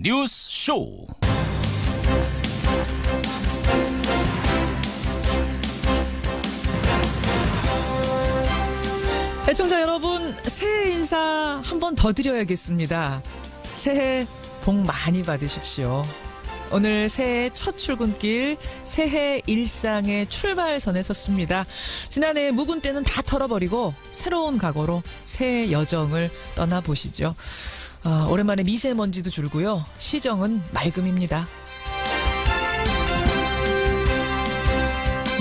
뉴스 쇼. 애청자 여러분, 새해 인사 한 번 더 드려야겠습니다. 새해 복 많이 받으십시오. 오늘 새해 첫 출근길, 새해 일상의 출발선에 섰습니다. 지난해 묵은 때는 다 털어버리고 새로운 각오로 새해 여정을 떠나보시죠. 오랜만에 미세먼지도 줄고요. 시정은 맑음입니다.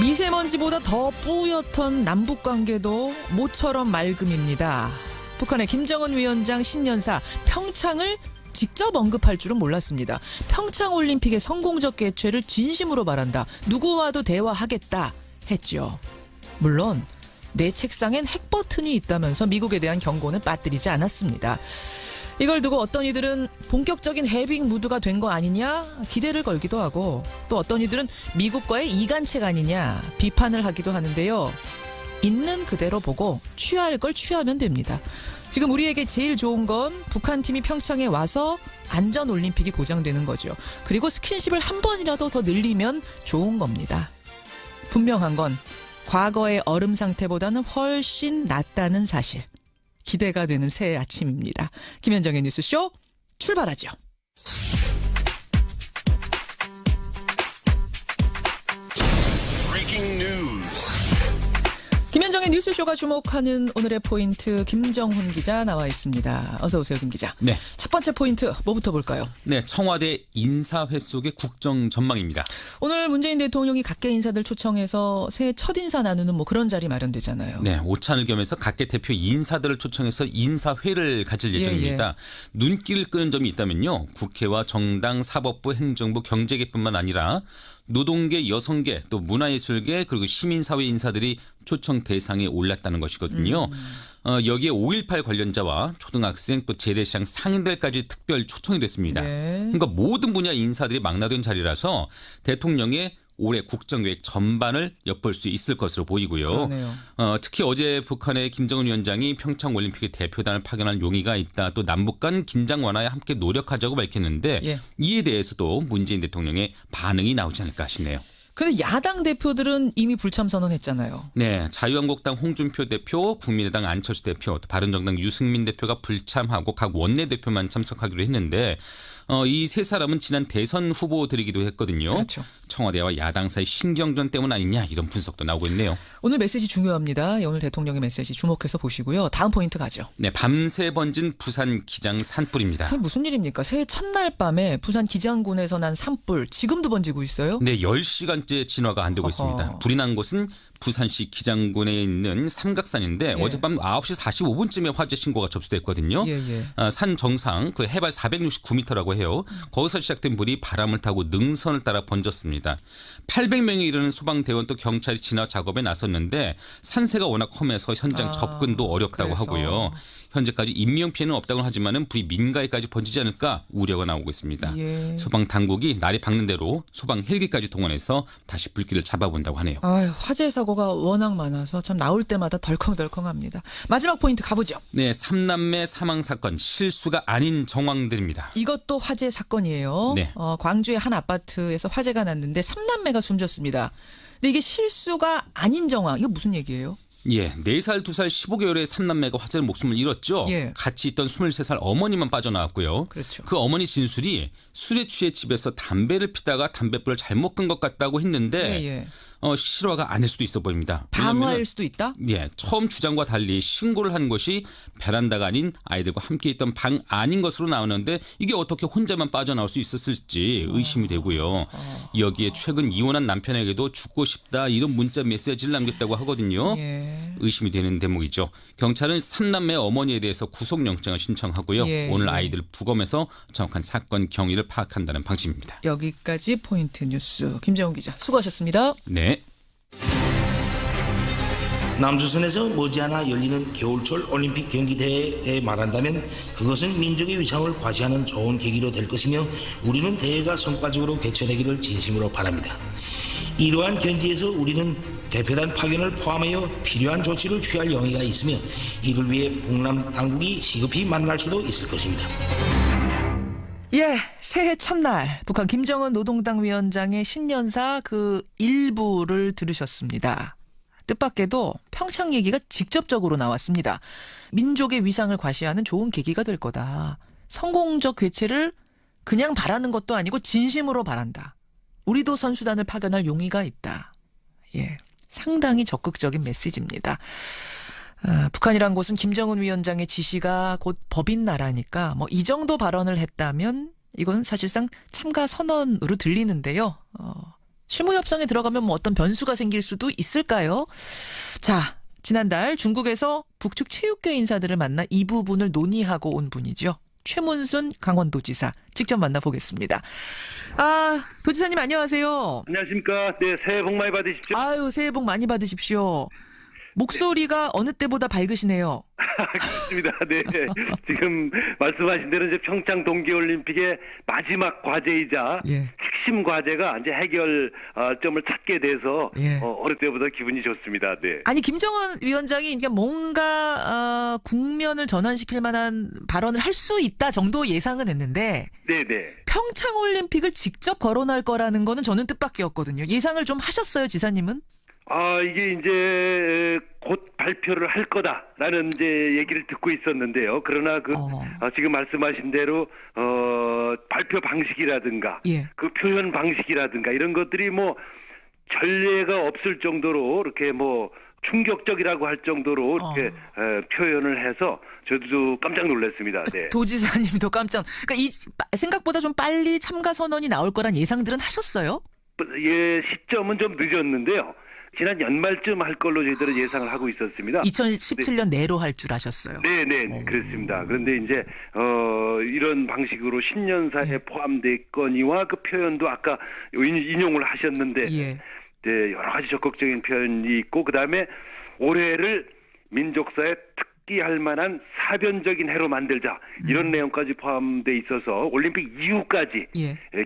미세먼지보다 더 뿌옇던 남북관계도 모처럼 맑음입니다. 북한의 김정은 위원장 신년사 평창을 직접 언급할 줄은 몰랐습니다. 평창올림픽의 성공적 개최를 진심으로 바란다. 누구와도 대화하겠다 했죠. 물론 내 책상엔 핵버튼이 있다면서 미국에 대한 경고는 빠뜨리지 않았습니다. 이걸 두고 어떤 이들은 본격적인 해빙 무드가 된 거 아니냐 기대를 걸기도 하고, 또 어떤 이들은 미국과의 이간책 아니냐 비판을 하기도 하는데요. 있는 그대로 보고 취할 걸 취하면 됩니다. 지금 우리에게 제일 좋은 건 북한 팀이 평창에 와서 안전 올림픽이 보장되는 거죠. 그리고 스킨십을 한 번이라도 더 늘리면 좋은 겁니다. 분명한 건 과거의 얼음 상태보다는 훨씬 낫다는 사실. 기대가 되는 새해 아침입니다. 김현정의 뉴스쇼 출발하죠. 김현정의 뉴스쇼가 주목하는 오늘의 포인트, 김정훈 기자 나와 있습니다. 어서 오세요, 김 기자. 네. 첫 번째 포인트 뭐부터 볼까요? 네, 청와대 인사회 속의 국정 전망입니다. 오늘 문재인 대통령이 각계 인사들 초청해서 새해 첫 인사 나누는 그런 자리 마련되잖아요. 네, 오찬을 겸해서 각계 대표 인사들을 초청해서 인사회를 가질 예정입니다. 눈길을 끄는 점이 있다면요, 국회와 정당, 사법부, 행정부, 경제계뿐만 아니라 노동계, 여성계, 또 문화예술계, 그리고 시민사회 인사들이 초청 대상에 올랐다는 것이거든요. 여기에 5.18 관련자와 초등학생, 또 재래시장 상인들까지 특별 초청이 됐습니다. 네. 그러니까 모든 분야 인사들이 망라된 자리라서 대통령의 올해 국정계획 전반을 엿볼 수 있을 것으로 보이고요. 그러네요. 특히 어제 북한의 김정은 위원장이 평창올림픽에 대표단을 파견할 용의가 있다. 또 남북 간 긴장 완화에 함께 노력하자고 밝혔는데 이에 대해서도 문재인 대통령의 반응이 나오지 않을까 싶네요. 근데 야당 대표들은 이미 불참 선언했잖아요. 네, 자유한국당 홍준표 대표, 국민의당 안철수 대표, 또 바른정당 유승민 대표가 불참하고 각 원내대표만 참석하기로 했는데 이 세 사람은 지난 대선 후보들이기도 했거든요. 그렇죠. 청와대와 야당 사이 신경전 때문 아니냐, 이런 분석도 나오고 있네요. 오늘 메시지 중요합니다. 오늘 대통령의 메시지 주목해서 보시고요. 다음 포인트 가죠. 네, 밤새 번진 부산 기장 산불입니다. 그게 무슨 일입니까? 새해 첫날 밤에 부산 기장군에서 난 산불 지금도 번지고 있어요? 네, 10시간째 진화가 안 되고 있습니다. 불이 난 곳은 부산시 기장군에 있는 삼각산인데 어젯밤 9시 45분쯤에 화재 신고가 접수됐거든요. 산 정상 그 해발 469m라고 해요. 거기서 시작된 불이 바람을 타고 능선을 따라 번졌습니다. 800명에 이르는 소방대원 또 경찰이 진화 작업에 나섰는데 산세가 워낙 험해서 현장 접근도 어렵다고 하고요. 현재까지 인명피해는 없다고 하지만 불이 민가에까지 번지지 않을까 우려가 나오고 있습니다. 소방당국이 날이 밝는 대로 소방 헬기까지 동원해서 다시 불길을 잡아본다고 하네요. 화재 사고가 워낙 많아서 참 나올 때마다 덜컹덜컹합니다. 마지막 포인트 가보죠. 네, 3남매 사망 사건 실수가 아닌 정황들입니다. 이것도 화재 사건이에요. 네. 광주의 한 아파트에서 화재가 났는데 3남매가 숨졌습니다. 근데 이게 실수가 아닌 정황, 이거 무슨 얘기예요? 예, 4살, 2살, 15개월의 3남매가 화재로 목숨을 잃었죠. 같이 있던 23살 어머니만 빠져나왔고요. 그렇죠. 그 어머니 진술이 술에 취해 집에서 담배를 피다가 담뱃불을 잘못 끈 것 같다고 했는데 실화가 아닐 수도 있어 보입니다. 방화일 수도 있다? 예, 처음 주장과 달리 신고를 한 것이 베란다가 아닌 아이들과 함께 있던 방 안인 것으로 나오는데 이게 어떻게 혼자만 빠져나올 수 있었을지 의심이 되고요. 여기에 최근 이혼한 남편에게도 죽고 싶다 이런 문자 메시지를 남겼다고 하거든요. 의심이 되는 대목이죠. 경찰은 3남매 어머니에 대해서 구속영장을 신청하고요. 오늘 아이들 부검해서 정확한 사건 경위를 파악한다는 방침입니다. 여기까지 포인트 뉴스 김정훈 기자 수고하셨습니다. 네. 남조선에서 머지않아 열리는 겨울철 올림픽 경기대회에 대해 말한다면 그것은 민족의 위상을 과시하는 좋은 계기로 될 것이며 우리는 대회가 성과적으로 개최되기를 진심으로 바랍니다. 이러한 견지에서 우리는 대표단 파견을 포함하여 필요한 조치를 취할 용의가 있으며 이를 위해 북남 당국이 시급히 만날 수도 있을 것입니다. 예, 새해 첫날 북한 김정은 노동당 위원장의 신년사 그 일부를 들으셨습니다. 뜻밖에도 평창 얘기가 직접적으로 나왔습니다. 민족의 위상을 과시하는 좋은 계기가 될 거다. 성공적 괴체를 그냥 바라는 것도 아니고 진심으로 바란다. 우리도 선수단을 파견할 용의가 있다. 예, 상당히 적극적인 메시지입니다. 북한이란 곳은 김정은 위원장의 지시가 곧 법인 나라니까 뭐 이 정도 발언을 했다면 이건 사실상 참가 선언으로 들리는데요. 실무 협상에 들어가면 뭐 어떤 변수가 생길 수도 있을까요? 자, 지난달 중국에서 북측 체육계 인사들을 만나 이 부분을 논의하고 온 분이죠. 최문순 강원도지사 직접 만나보겠습니다. 도지사님 안녕하세요. 안녕하십니까. 네, 새해 복 많이 받으십시오. 아유, 새해 복 많이 받으십시오. 목소리가 어느 때보다 밝으시네요. 그렇습니다. 네. 지금 말씀하신 대로 이제 평창 동계올림픽의 마지막 과제이자 핵심 과제가 이제 해결점을 찾게 돼서 어느 때보다 기분이 좋습니다. 네. 아니, 김정은 위원장이 그러니까 뭔가 국면을 전환시킬 만한 발언을 할 수 있다 정도 예상은 했는데 네네. 평창 올림픽을 직접 거론할 거라는 거는 저는 뜻밖이었거든요. 예상을 좀 하셨어요, 지사님은? 이게 이제 곧 발표를 할 거다라는 이제 얘기를 듣고 있었는데요. 그러나 지금 말씀하신 대로 발표 방식이라든가 그 표현 방식이라든가 이런 것들이 뭐 전례가 없을 정도로 이렇게 뭐 충격적이라고 할 정도로 이렇게 표현을 해서 저도 깜짝 놀랐습니다. 네. 도지사님도 깜짝. 그러니까 이 생각보다 좀 빨리 참가 선언이 나올 거란 예상들은 하셨어요? 예, 시점은 좀 늦었는데요. 지난 연말쯤 할 걸로 저희들은 예상을 하고 있었습니다. 2017년 내로 할 줄 아셨어요? 네, 그렇습니다. 그런데 이제 이런 방식으로 신년사에 포함됐거니와 그 표현도 아까 인용을 하셨는데 네, 여러 가지 적극적인 표현이 있고 그다음에 올해를 민족사에 특기할 만한 사변적인 해로 만들자 이런 내용까지 포함돼 있어서 올림픽 이후까지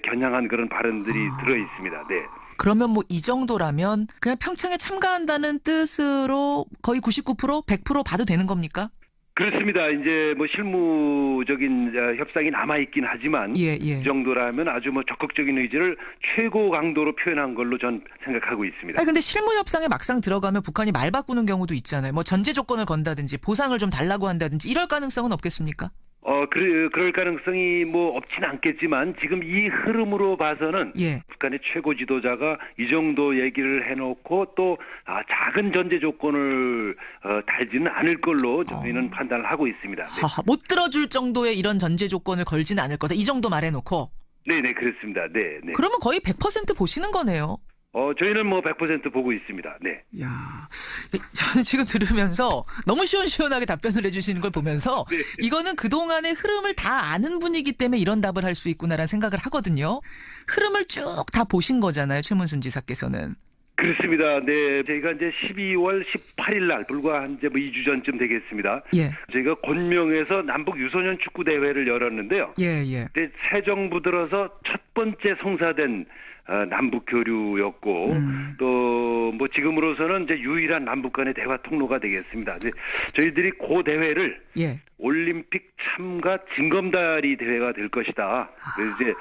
겨냥한 그런 발언들이 들어 있습니다. 네. 그러면 뭐 이 정도라면 그냥 평창에 참가한다는 뜻으로 거의 99%, 100% 봐도 되는 겁니까? 그렇습니다. 이제 뭐 실무적인 협상이 남아있긴 하지만 이 정도라면 아주 뭐 적극적인 의지를 최고 강도로 표현한 걸로 전 생각하고 있습니다. 아니, 근데 실무 협상에 막상 들어가면 북한이 말 바꾸는 경우도 있잖아요. 뭐 전제 조건을 건다든지 보상을 좀 달라고 한다든지 이럴 가능성은 없겠습니까? 그럴 가능성이 뭐 없진 않겠지만 지금 이 흐름으로 봐서는 북한의 최고 지도자가 이 정도 얘기를 해놓고 또 작은 전제 조건을 달지는 않을 걸로 저희는 판단을 하고 있습니다. 네. 못 들어줄 정도의 이런 전제 조건을 걸지는 않을 거다. 이 정도 말해놓고. 네네, 그렇습니다. 네. 그러면 거의 100% 보시는 거네요. 저희는 뭐 100% 보고 있습니다. 네. 야, 저는 지금 들으면서 너무 시원시원하게 답변을 해주시는 걸 보면서 이거는 그동안의 흐름을 다 아는 분이기 때문에 이런 답을 할 수 있구나라는 생각을 하거든요. 흐름을 쭉 다 보신 거잖아요, 최문순 지사께서는. 그렇습니다. 네, 저희가 이제 12월 18일 날 불과 한 이제 뭐 2주 전쯤 되겠습니다. 저희가 곤명에서 남북 유소년 축구 대회를 열었는데요. 근데 새 정부 들어서 첫 번째 성사된 남북 교류였고 또 뭐 지금으로서는 이제 유일한 남북 간의 대화 통로가 되겠습니다. 이제 저희들이 그 대회를 올림픽 참가 징검다리 대회가 될 것이다. 그래서 이제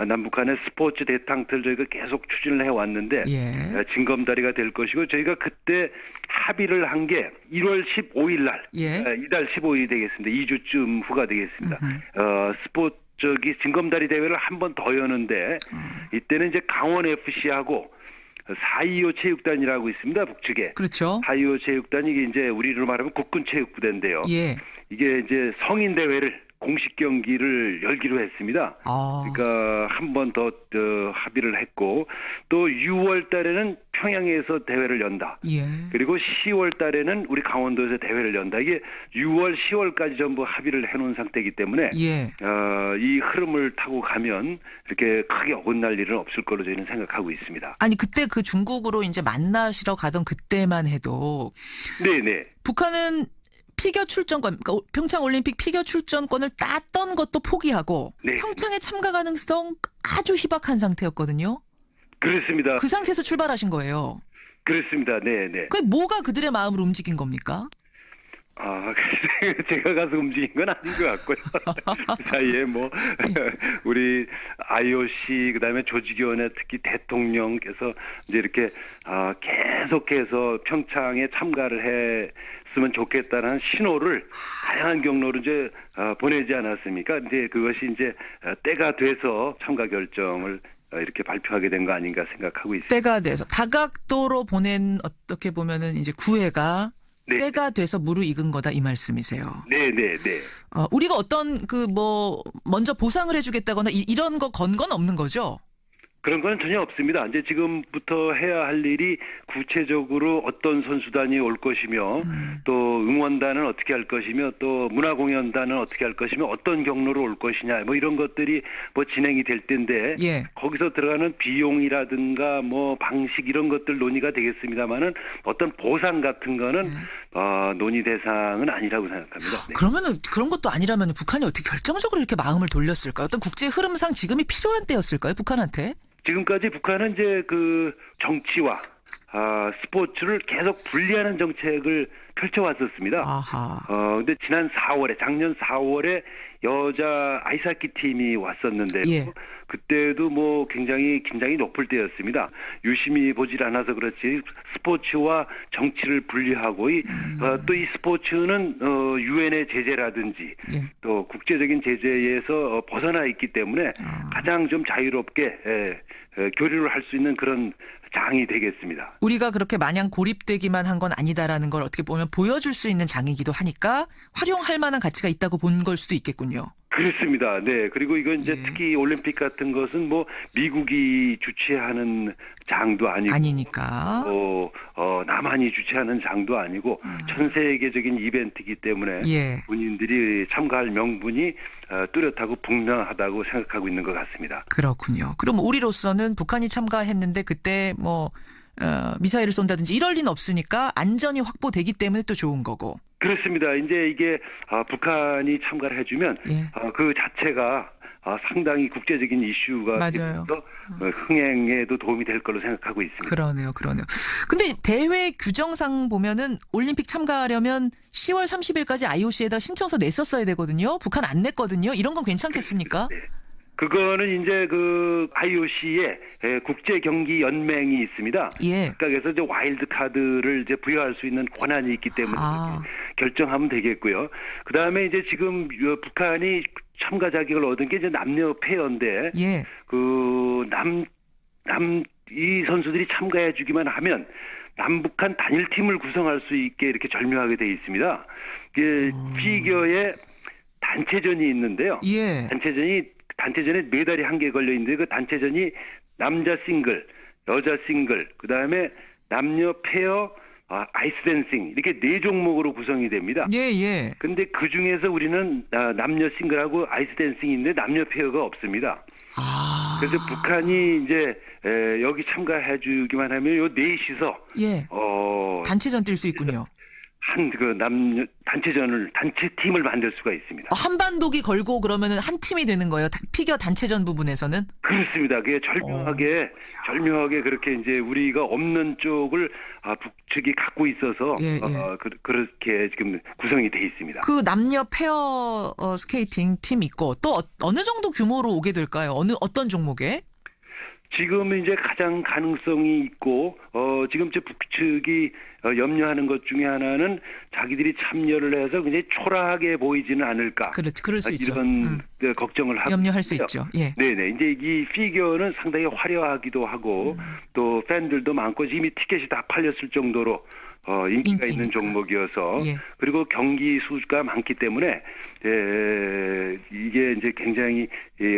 남북 간의 스포츠 대탕틀 저희가 계속 추진을 해왔는데 징검다리가 될 것이고 저희가 그때 합의를 한 게 1월 15일 날 이달 15일이 되겠습니다. 2주쯤 후가 되겠습니다. 스포츠 징검다리 대회를 한 번 더 여는데 이때는 이제 강원 FC하고 4.25 체육단이라고 있습니다. 북측에. 그렇죠. 4.25 체육단이 이게 이제 우리로 말하면 국군 체육부대인데요. 이게 이제 성인 대회를 공식 경기를 열기로 했습니다. 그러니까 한 번 더 합의를 했고 또 6월 달에는 평양에서 대회를 연다. 그리고 10월 달에는 우리 강원도에서 대회를 연다. 이게 6월, 10월까지 전부 합의를 해놓은 상태이기 때문에 이 흐름을 타고 가면 이렇게 크게 어긋날 일은 없을 걸로 저희는 생각하고 있습니다. 아니, 그때 그 중국으로 이제 만나시러 가던 그때만 해도 북한은 피겨 출전권, 그러니까 평창 올림픽 피겨 출전권을 땄던 것도 포기하고 평창에 참가 가능성 아주 희박한 상태였거든요. 그렇습니다. 그 상태에서 출발하신 거예요. 그렇습니다. 네. 그 뭐가 그들의 마음을 움직인 겁니까? 제가 가서 움직인 건 아닌 것 같고요. 그 사이에 뭐 우리 IOC 그다음에 조직위원회 특히 대통령께서 이제 이렇게 계속해서 평창에 참가를 했으면 좋겠다는 신호를 다양한 경로로 이제 보내지 않았습니까? 이제 그것이 이제 때가 돼서 참가 결정을 이렇게 발표하게 된 거 아닌가 생각하고 있습니다. 때가 돼서 다각도로 보낸 어떻게 보면은 이제 구애가 네. 때가 돼서 무르익은 거다 이 말씀이세요. 네. 우리가 어떤 먼저 보상을 해주겠다거나 이런 거 건 건 없는 거죠? 그런 건 전혀 없습니다. 이제 지금부터 해야 할 일이 구체적으로 어떤 선수단이 올 것이며 또 응원단은 어떻게 할 것이며 또 문화공연단은 어떻게 할 것이며 어떤 경로로 올 것이냐 뭐 이런 것들이 뭐 진행이 될 텐데 예. 거기서 들어가는 비용이라든가 뭐 방식 이런 것들 논의가 되겠습니다만은 어떤 보상 같은 거는 논의 대상은 아니라고 생각합니다. 네. 그러면은 그런 것도 아니라면 북한이 어떻게 결정적으로 이렇게 마음을 돌렸을까요? 어떤 국제 흐름상 지금이 필요한 때였을까요? 북한한테? 지금까지 북한은 이제 그 정치와 스포츠를 계속 분리하는 정책을 펼쳐왔었습니다. 근데 작년 4월에 여자 아이스하키 팀이 왔었는데 예. 그때도 뭐 굉장히 긴장이 높을 때였습니다. 유심히 보질 않아서 그렇지 스포츠와 정치를 분리하고 또 이 스포츠는 유엔의 제재라든지 예. 또 국제적인 제재에서 벗어나 있기 때문에 가장 좀 자유롭게 교류를 할 수 있는 그런 장이 되겠습니다. 우리가 그렇게 마냥 고립되기만 한 건 아니다라는 걸 어떻게 보면 보여줄 수 있는 장이기도 하니까 활용할 만한 가치가 있다고 본 걸 수도 있겠군요. 그렇습니다. 네. 그리고 이건 이제 특히 올림픽 같은 것은 뭐 미국이 주최하는 장도 아니니까. 남한이 주최하는 장도 아니고 전 세계적인 이벤트이기 때문에 본인들이 참가할 명분이 뚜렷하고 분명하다고 생각하고 있는 것 같습니다. 그렇군요. 그럼 우리로서는 북한이 참가했는데 그때 미사일을 쏜다든지 이럴 리는 없으니까 안전이 확보되기 때문에 또 좋은 거고. 그렇습니다. 이제 이게 북한이 참가를 해주면 그 자체가 상당히 국제적인 이슈가 되면서 흥행에도 도움이 될 걸로 생각하고 있습니다. 그러네요. 근데 대회 규정상 보면은 올림픽 참가하려면 10월 30일까지 IOC에다 신청서 냈었어야 되거든요. 북한 안 냈거든요. 이런 건 괜찮겠습니까? 네. 그거는 이제 그 IOC의 국제 경기 연맹이 있습니다. 예. 각각에서 이제 와일드 카드를 이제 부여할 수 있는 권한이 있기 때문에 결정하면 되겠고요. 그 다음에 이제 지금 북한이 참가 자격을 얻은 게 이제 남녀 페어인데, 이 선수들이 참가해주기만 하면 남북한 단일팀을 구성할 수 있게 이렇게 절묘하게 돼 있습니다. 피겨의 단체전이 있는데요. 예. 단체전에 메달이 1개 걸려 있는데 그 단체전이 남자 싱글, 여자 싱글, 그 다음에 남녀 페어, 아이스 댄싱 이렇게 4종목으로 구성이 됩니다. 예. 근데 그 중에서 우리는 남녀 싱글하고 아이스 댄싱인데 남녀 페어가 없습니다. 그래서 북한이 이제 여기 참가해주기만 하면 요 넷이서 단체전 뛸 수 있군요. 남녀 단체팀을 만들 수가 있습니다. 한반도기 걸고 그러면은 한 팀이 되는 거예요. 피겨 단체전 부분에서는? 그렇습니다. 그게 절묘하게 그렇게 이제 우리가 없는 쪽을 북측이 갖고 있어서 그렇게 지금 구성이 돼 있습니다. 그 남녀 페어 스케이팅 팀 있고 또 어느 정도 규모로 오게 될까요? 어떤 종목에? 지금 이제 가장 가능성이 있고 지금 이제 북측이 염려하는 것 중에 하나는 자기들이 참여를 해서 굉장히 초라하게 보이지는 않을까. 그럴 수 있죠. 이런 걱정을 하고 염려할 수 있죠. 예. 네네. 이제 이 피겨는 상당히 화려하기도 하고 또 팬들도 많고 이미 티켓이 다 팔렸을 정도로 인기가 있는 종목이어서 그리고 경기 수가 많기 때문에 이게 이제 굉장히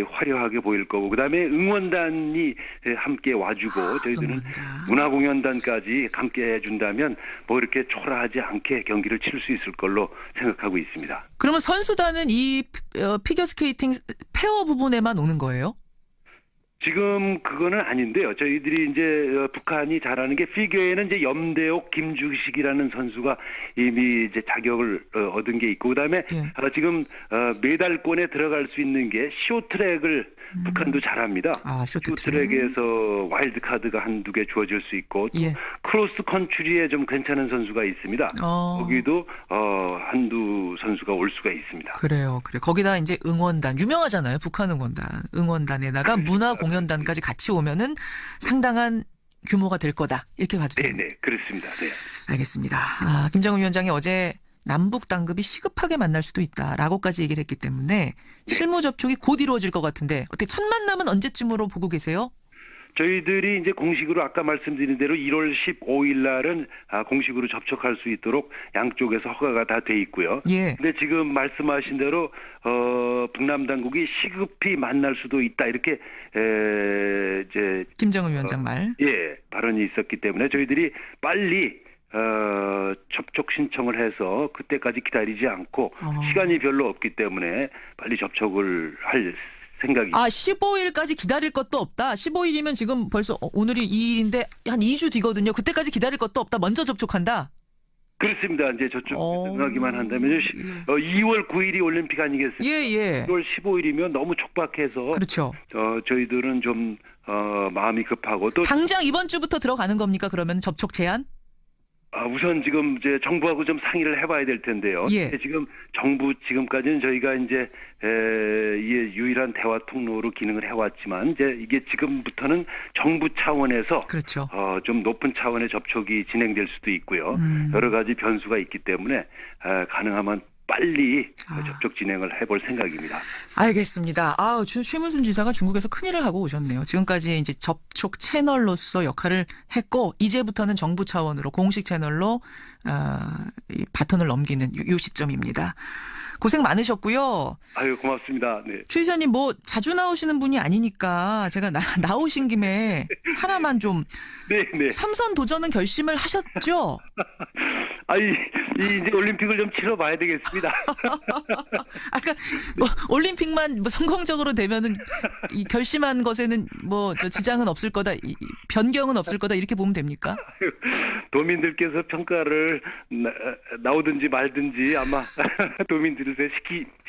화려하게 보일 거고 그다음에 응원단이 함께 와주고 저희들은 문화공연단까지 함께 해준다면 뭐 이렇게 초라하지 않게 경기를 칠 수 있을 걸로 생각하고 있습니다. 그러면 선수단은 이 피겨스케이팅 페어 부분에만 오는 거예요? 지금 그거는 아닌데요. 저희들이 이제 북한이 잘하는 게 피겨에는 이제 염대옥, 김주식이라는 선수가 이미 이제 자격을 얻은 게 있고 그다음에 지금 메달권에 들어갈 수 있는 게 쇼트트랙을 북한도 잘합니다. 쇼트트랙에서 와일드 카드가 한두 개 주어질 수 있고 또 크로스 컨트리에 좀 괜찮은 선수가 있습니다. 거기도 한두 선수가 올 수가 있습니다. 그래요. 거기다 이제 응원단 유명하잖아요. 북한 응원단에다가 문화 공연단까지 같이 오면은 상당한 규모가 될 거다. 이렇게 봐도 됩니다. 네, 그렇습니다. 네. 알겠습니다. 김정은 위원장이 어제 남북 당급이 시급하게 만날 수도 있다라고까지 얘기를 했기 때문에 실무 접촉이 곧 이루어질 것 같은데 어떻게 첫 만남은 언제쯤으로 보고 계세요? 저희들이 이제 공식으로 아까 말씀드린 대로 1월 15일 날은 공식으로 접촉할 수 있도록 양쪽에서 허가가 다 돼 있고요. 근데 지금 말씀하신 대로 북남 당국이 시급히 만날 수도 있다 이렇게 이제 김정은 위원장 말. 발언이 있었기 때문에 저희들이 빨리 접촉 신청을 해서 그때까지 기다리지 않고 시간이 별로 없기 때문에 빨리 접촉을 할 생각입니다. 15일까지 기다릴 것도 없다. 15일이면 지금 벌써 오늘이 2일인데 한 2주 뒤거든요. 그때까지 기다릴 것도 없다. 먼저 접촉한다. 그렇습니다. 이제 저쪽 생각하기만 한다면 2월 9일이 올림픽 아니겠습니까? 2월 15일이면 너무 촉박해서 그렇죠. 저희들은 좀 마음이 급하고 또 당장 이번 주부터 들어가는 겁니까? 그러면 접촉 제한? 우선 지금 이제 정부하고 좀 상의를 해봐야 될 텐데요. 지금 정부 지금까지는 저희가 이제 이게 유일한 대화 통로로 기능을 해왔지만 이제 이게 지금부터는 정부 차원에서 그렇죠. 좀 높은 차원의 접촉이 진행될 수도 있고요. 여러 가지 변수가 있기 때문에 가능하면 빨리 접촉 진행을 해볼 생각입니다. 알겠습니다. 최문순 지사가 중국에서 큰일을 하고 오셨네요. 지금까지 이제 접촉 채널로서 역할을 했고 이제부터는 정부 차원으로 공식 채널로 이 바톤을 넘기는 요 시점입니다. 고생 많으셨고요. 고맙습니다. 네. 최 이사님 자주 나오시는 분이 아니니까 제가 나오신 김에 하나만 좀 삼선 도전은 결심을 하셨죠? 이제 올림픽을 좀 치러봐야 되겠습니다. 아까 올림픽만 성공적으로 되면은 이 결심한 것에는 지장은 없을 거다, 변경은 없을 거다 이렇게 보면 됩니까? 도민들께서 평가를 나오든지 말든지 아마 도민들을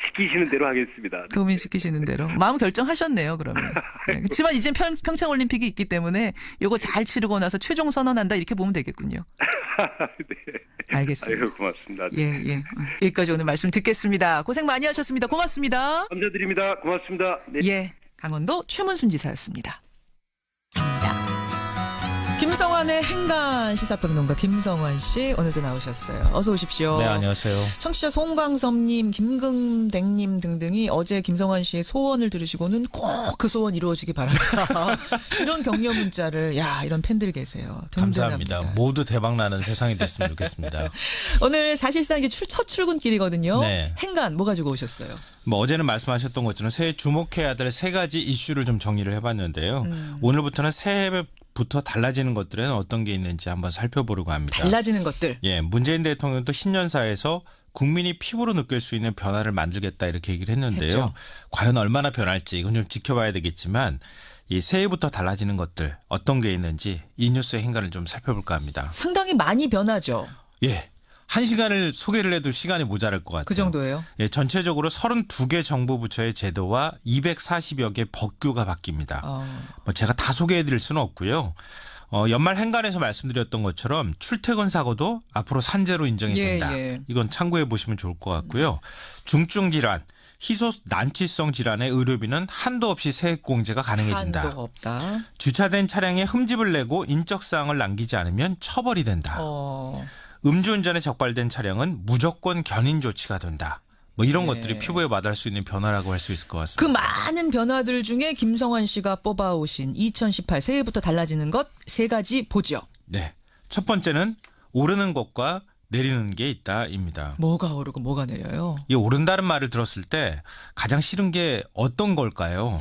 시키시는 대로 하겠습니다. 도민 시키시는 대로 마음 결정하셨네요. 그러면. 그렇지만 이제 평창 올림픽이 있기 때문에 요거 잘 치르고 나서 최종 선언한다 이렇게 보면 되겠군요. 네. 알겠습니다. 고맙습니다. 여기까지 오늘 말씀 듣겠습니다. 고생 많이 하셨습니다. 고맙습니다. 감사드립니다. 고맙습니다. 네. 강원도 최문순 지사였습니다. 김성환의 행간 시사평론가 김성환 씨 오늘도 나오셨어요. 어서 오십시오. 네, 안녕하세요. 청취자 송광섭님, 김금댕님 등등이 어제 김성환 씨의 소원을 들으시고는 꼭 그 소원 이루어지기 바랍니다. 이런 격려 문자를 이런 팬들이 계세요. 든든합니다. 감사합니다. 모두 대박나는 세상이 됐으면 좋겠습니다. 오늘 사실상 이제 첫 출근길이거든요. 네. 행간 뭐 가지고 오셨어요? 어제는 말씀하셨던 것처럼 새해 주목해야 될 세 가지 이슈를 좀 정리를 해봤는데요. 오늘부터는 새해부터 달라지는 것들은 어떤 게 있는지 한번 살펴보려고 합니다. 달라지는 것들. 문재인 대통령도 신년사에서 국민이 피부로 느낄 수 있는 변화를 만들겠다 이렇게 얘기를 했는데요. 과연 얼마나 변할지 이건 좀 지켜봐야 되겠지만 이 새해부터 달라지는 것들 어떤 게 있는지 이 뉴스의 행간을 좀 살펴볼까 합니다. 상당히 많이 변하죠. 한 시간을 소개를 해도 시간이 모자랄 것 같아요. 그 정도예요? 전체적으로 32개 정부 부처의 제도와 240여 개 법규가 바뀝니다. 제가 다 소개해드릴 수는 없고요. 연말 행간에서 말씀드렸던 것처럼 출퇴근 사고도 앞으로 산재로 인정이 된다. 이건 참고해 보시면 좋을 것 같고요. 중증 질환, 희소 난치성 질환의 의료비는 한도 없이 세액 공제가 가능해진다. 한도 없다. 주차된 차량에 흠집을 내고 인적 사항을 남기지 않으면 처벌이 된다. 음주운전에 적발된 차량은 무조건 견인 조치가 된다. 이런 것들이 피부에 와닿을 수 있는 변화라고 할 수 있을 것 같습니다. 그 많은 변화들 중에 김성환 씨가 뽑아오신 2018 새해부터 달라지는 것 세 가지 보죠. 네. 첫 번째는 오르는 것과 내리는 게 있다입니다. 뭐가 오르고 뭐가 내려요? 이 오른다는 말을 들었을 때 가장 싫은 게 어떤 걸까요?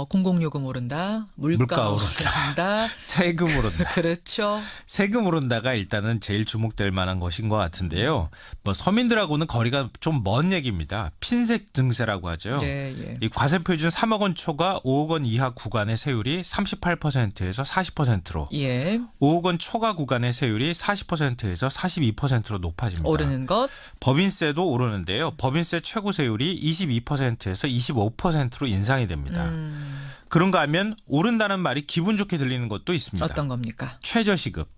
공공요금 오른다, 물가 오른다, 세금 오른다. 그렇죠. 세금 오른다가 일단은 제일 주목될 만한 것인 것 같은데요. 서민들하고는 거리가 좀 먼 얘기입니다. 핀셋 증세라고 하죠. 이 과세표준 3억 원 초과 5억 원 이하 구간의 세율이 38%에서 40%로 5억 원 초과 구간의 세율이 40%에서 42% 20%로 높아집니다. 오르는 것. 법인세도 오르는데요. 법인세 최고 세율이 22%에서 25%로 인상이 됩니다. 그런가 하면 오른다는 말이 기분 좋게 들리는 것도 있습니다. 어떤 겁니까? 최저시급.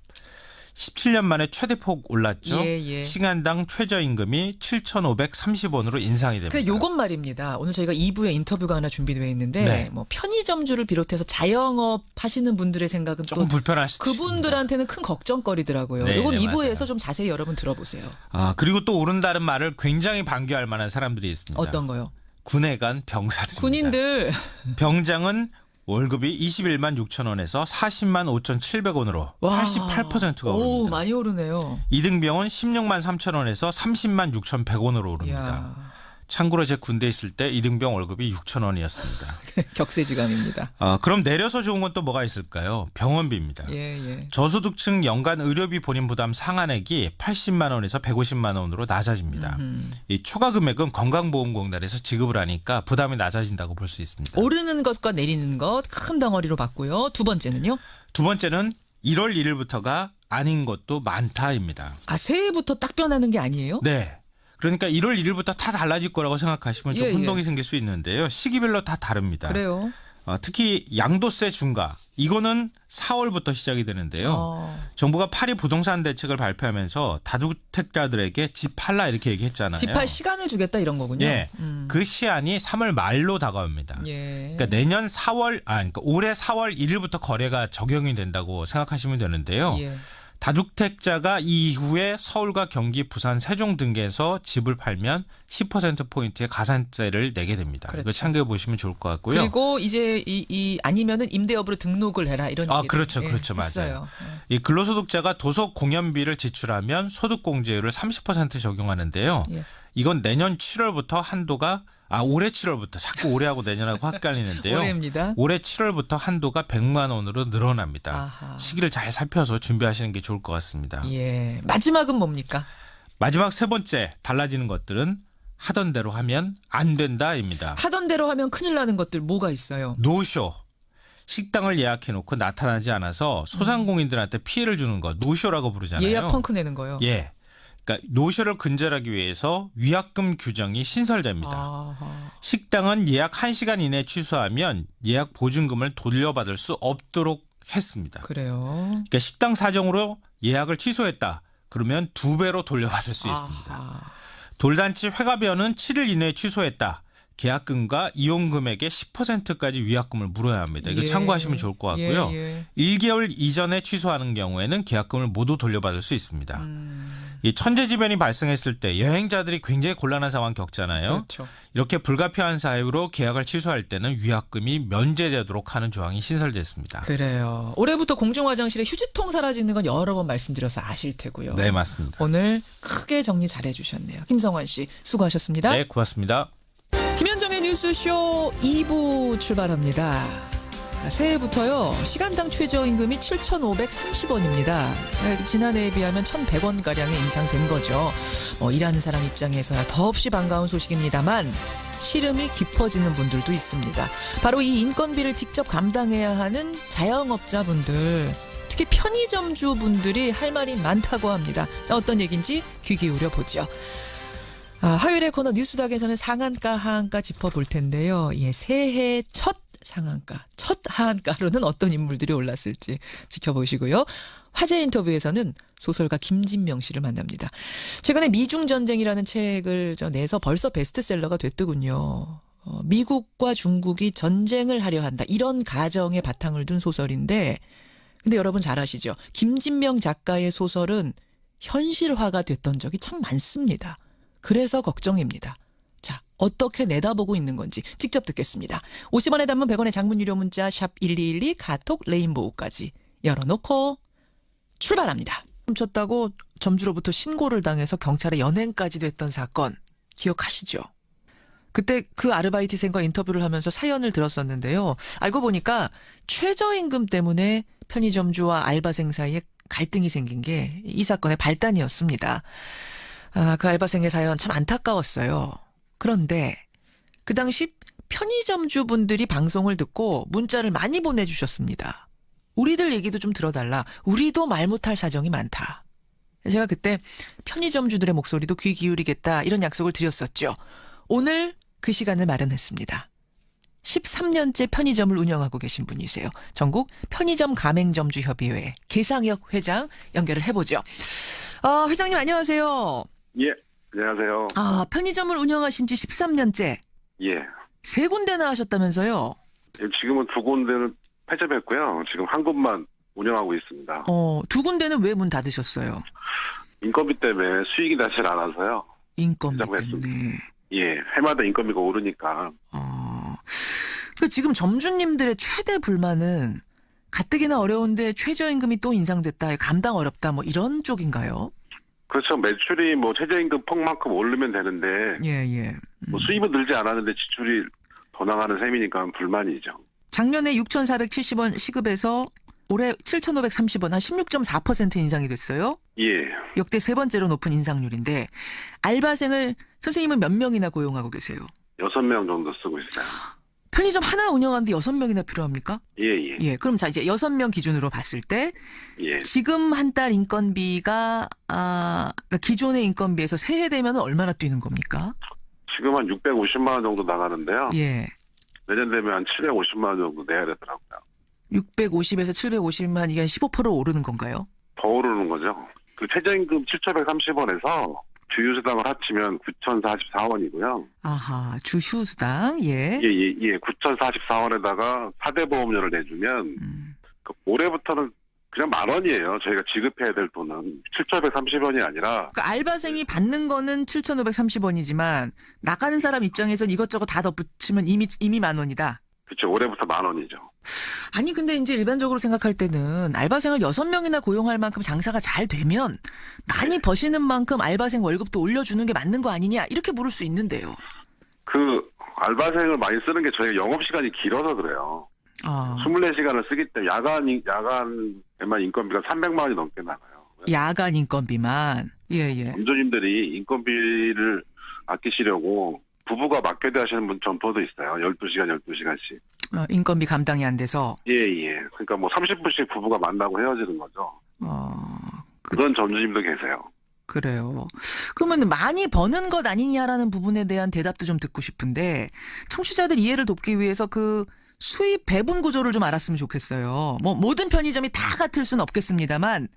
17년 만에 최대폭 올랐죠. 시간당 최저임금이 7,530원으로 인상이 됩니다. 그 요것 말입니다. 오늘 저희가 2부에 인터뷰가 하나 준비되어 있는데 뭐 편의점주를 비롯해서 자영업 하시는 분들의 생각은 조금 불편할 수도 그분들한테는 큰 걱정거리더라고요. 이건 2부에서 좀 자세히 여러분 들어보세요. 그리고 또 오른다는 말을 굉장히 반겨할 만한 사람들이 있습니다. 어떤 거요? 군에 간 병사들입니다. 군인들. 병장은 월급이 21만 6천 원에서 40만 5,700원으로 88%가 오릅니다. 오, 많이 오르네요. 이등병은 16만 3천 원에서 30만 6,100원으로 오릅니다. 참고로 제 군대 있을 때 이등병 월급이 6천 원이었습니다. 격세지감입니다. 그럼 내려서 좋은 건 또 뭐가 있을까요? 병원비입니다. 저소득층 연간 의료비 본인 부담 상한액이 80만 원에서 150만 원으로 낮아집니다. 이 초과 금액은 건강보험공단에서 지급을 하니까 부담이 낮아진다고 볼 수 있습니다. 오르는 것과 내리는 것 큰 덩어리로 봤고요. 두 번째는요? 두 번째는 1월 1일부터가 아닌 것도 많다입니다. 새해부터 딱 변하는 게 아니에요? 네. 그러니까 1월 1일부터 다 달라질 거라고 생각하시면 좀 혼동이 생길 수 있는데요. 시기별로 다 다릅니다. 그래요. 특히 양도세 중과 이거는 4월부터 시작이 되는데요. 정부가 파리 부동산 대책을 발표하면서 다주택자들에게 집 팔라 이렇게 얘기했잖아요. 집 팔 시간을 주겠다 이런 거군요. 그 시한이 3월 말로 다가옵니다. 그러니까 내년 4월 그러니까 올해 4월 1일부터 거래가 적용이 된다고 생각하시면 되는데요. 다주택자가 이후에 서울과 경기, 부산, 세종 등에서 집을 팔면 10%포인트의 가산세를 내게 됩니다. 이거 참고해 보시면 좋을 것 같고요. 그리고 이제 아니면은 임대업으로 등록을 해라 이런 얘기. 그렇죠. 맞아요. 이 근로소득자가 도서 공연비를 지출하면 소득공제율을 30% 적용하는데요. 이건 내년 7월부터 한도가 올해 7월부터 자꾸 올해하고 내년하고 헷갈리는데요. 올해입니다. 올해 7월부터 한도가 100만 원으로 늘어납니다. 시기를 잘 살펴서 준비하시는 게 좋을 것 같습니다. 마지막은 뭡니까? 마지막 세 번째 달라지는 것들은 하던 대로 하면 안 된다입니다. 하던 대로 하면 큰일 나는 것들 뭐가 있어요? 노쇼. 식당을 예약해놓고 나타나지 않아서 소상공인들한테 피해를 주는 거 노쇼라고 부르잖아요. 예약 펑크 내는 거요? 그러니까 노쇼를 근절하기 위해서 위약금 규정이 신설됩니다. 식당은 예약 1시간 이내에 취소하면 예약 보증금을 돌려받을 수 없도록 했습니다. 그래요. 그러니까 식당 사정으로 예약을 취소했다. 그러면 2배로 돌려받을 수 있습니다. 돌잔치 회가변은 7일 이내에 취소했다. 계약금과 이용금액의 10%까지 위약금을 물어야 합니다. 이거 참고하시면 좋을 것 같고요. 1개월 이전에 취소하는 경우에는 계약금을 모두 돌려받을 수 있습니다. 이 천재지변이 발생했을 때 여행자들이 굉장히 곤란한 상황 겪잖아요. 그렇죠. 이렇게 불가피한 사유로 계약을 취소할 때는 위약금이 면제되도록 하는 조항이 신설됐습니다. 그래요. 올해부터 공중화장실에 휴지통 사라지는 건 여러 번 말씀드려서 아실 테고요. 네, 맞습니다. 오늘 크게 정리 잘해 주셨네요. 김성환 씨 수고하셨습니다. 네, 고맙습니다. 김현정의 뉴스쇼 2부 출발합니다. 새해부터요. 시간당 최저임금이 7,530원입니다. 지난해에 비하면 1,100원가량의 인상된 거죠. 일하는 사람 입장에서야 더없이 반가운 소식입니다만 시름이 깊어지는 분들도 있습니다. 바로 이 인건비를 직접 감당해야 하는 자영업자분들, 특히 편의점주분들이 할 말이 많다고 합니다. 자, 어떤 얘기인지 귀 기울여 보죠. 화요일의 코너 뉴스닥에서는 상한가, 하한가 짚어볼 텐데요. 새해 첫 상한가, 첫 하한가로는 어떤 인물들이 올랐을지 지켜보시고요. 화제 인터뷰에서는 소설가 김진명 씨를 만납니다. 최근에 미중전쟁이라는 책을 내서 벌써 베스트셀러가 됐더군요. 미국과 중국이 전쟁을 하려 한다. 이런 가정에 바탕을 둔 소설인데, 근데 여러분 잘 아시죠? 김진명 작가의 소설은 현실화가 됐던 적이 참 많습니다. 그래서 걱정입니다. 자, 어떻게 내다보고 있는 건지 직접 듣겠습니다. 50원에 담은 100원의 장문 유료 문자 샵 1212 카톡 레인보우까지 열어놓고 출발합니다. 훔쳤다고 점주로부터 신고를 당해서 경찰에 연행까지도 했던 사건 기억하시죠? 그때 그 아르바이트생과 인터뷰를 하면서 사연을 들었었는데요. 알고 보니까 최저임금 때문에 편의점주와 알바생 사이에 갈등이 생긴 게 이 사건의 발단이었습니다. 그 알바생의 사연 참 안타까웠어요. 그런데 그 당시 편의점주 분들이 방송을 듣고 문자를 많이 보내주셨습니다. 우리들 얘기도 좀 들어달라. 우리도 말 못할 사정이 많다. 제가 그때 편의점주들의 목소리도 귀 기울이겠다 이런 약속을 드렸었죠. 오늘 그 시간을 마련했습니다. 13년째 편의점을 운영하고 계신 분이세요. 전국 편의점 가맹점주 협의회 계상혁 회장 연결을 해보죠. 회장님 안녕하세요. 예, 안녕하세요. 편의점을 운영하신 지 13년째. 예. 3군데나 하셨다면서요? 지금은 2군데는 폐점했고요. 지금 한 곳만 운영하고 있습니다. 2군데는 왜 문 닫으셨어요? 인건비 때문에 수익이 나질 않아서요. 인건비 때문에. 예, 해마다 인건비가 오르니까. 지금 점주님들의 최대 불만은 가뜩이나 어려운데 최저임금이 또 인상됐다, 감당 어렵다, 뭐 이런 쪽인가요? 그렇죠. 매출이 뭐 최저임금 폭만큼 오르면 되는데, 예. 뭐 수입은 늘지 않았는데 지출이 더 나가는 셈이니까 불만이죠. 작년에 6,470원 시급에서 올해 7,530원, 한 16.4% 인상이 됐어요. 예. 역대 3번째로 높은 인상률인데 알바생을 선생님은 몇 명이나 고용하고 계세요? 6명 정도 쓰고 있어요. 편의점 하나 운영하는데 6명이나 필요합니까? 예. 그럼 자, 이제 6명 기준으로 봤을 때 예. 지금 한 달 인건비가 기존의 인건비에서 새해 되면 얼마나 뛰는 겁니까? 지금 한 650만 원 정도 나가는데요. 예. 내년 되면 한 750만 원 정도 내야 되더라고요. 650에서 750만, 이게 한 15% 오르는 건가요? 더 오르는 거죠. 그 최저임금 7,130원에서 주휴수당을 합치면 9,044원이고요. 아하, 주휴수당, 예. 예. 9,044원에다가 4대 보험료를 내주면 올해부터는 그냥 10,000원이에요. 저희가 지급해야 될 돈은 7,130원이 아니라. 그러니까 알바생이 받는 거는 7,530원이지만 나가는 사람 입장에선 이것저것 다 덧붙이면 이미 10,000원이다. 그렇죠. 올해부터 10,000원이죠. 아니 근데 이제 일반적으로 생각할 때는 알바생을 6명이나 고용할 만큼 장사가 잘 되면 많이 버시는 만큼 알바생 월급도 올려주는 게 맞는 거 아니냐 이렇게 물을 수 있는데요. 그 알바생을 많이 쓰는 게 저희가 영업시간이 길어서 그래요. 24시간을 쓰기 때문에 야간에만 인건비가 300만 원이 넘게 나가요. 야간 인건비만. 예. 점주님들이 인건비를 아끼시려고 부부가 맞게대 하시는 분 점포도 있어요. 12시간씩. 인건비 감당이 안 돼서. 예. 그러니까 뭐 30분씩 부부가 만나고 헤어지는 거죠. 그런 점주님도 계세요. 그래요. 그러면 많이 버는 것 아니냐라는 부분에 대한 대답도 좀 듣고 싶은데 청취자들 이해를 돕기 위해서 그 수입 배분 구조를 좀 알았으면 좋겠어요. 뭐 모든 편의점이 다 같을 수는 없겠습니다만.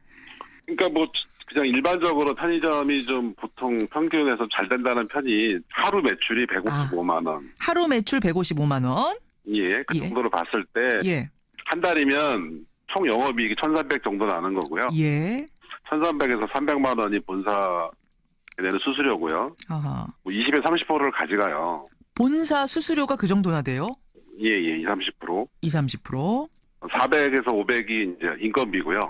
그러니까 뭐 그냥 일반적으로 편의점이 좀 보통 평균에서 잘 된다는 편이 하루 매출이 155만 원. 하루 매출 155만 원? 예, 그 정도로 봤을 때 한 달이면 총 영업이익이 1,300 정도 나는 거고요. 예. 1,300에서 300만 원이 본사에 내는 수수료고요. 아하. 뭐 20에서 30%를 가져가요. 본사 수수료가 그 정도나 돼요? 예, 20-30%. 20-30%. 400에서 500이 이제 인건비고요.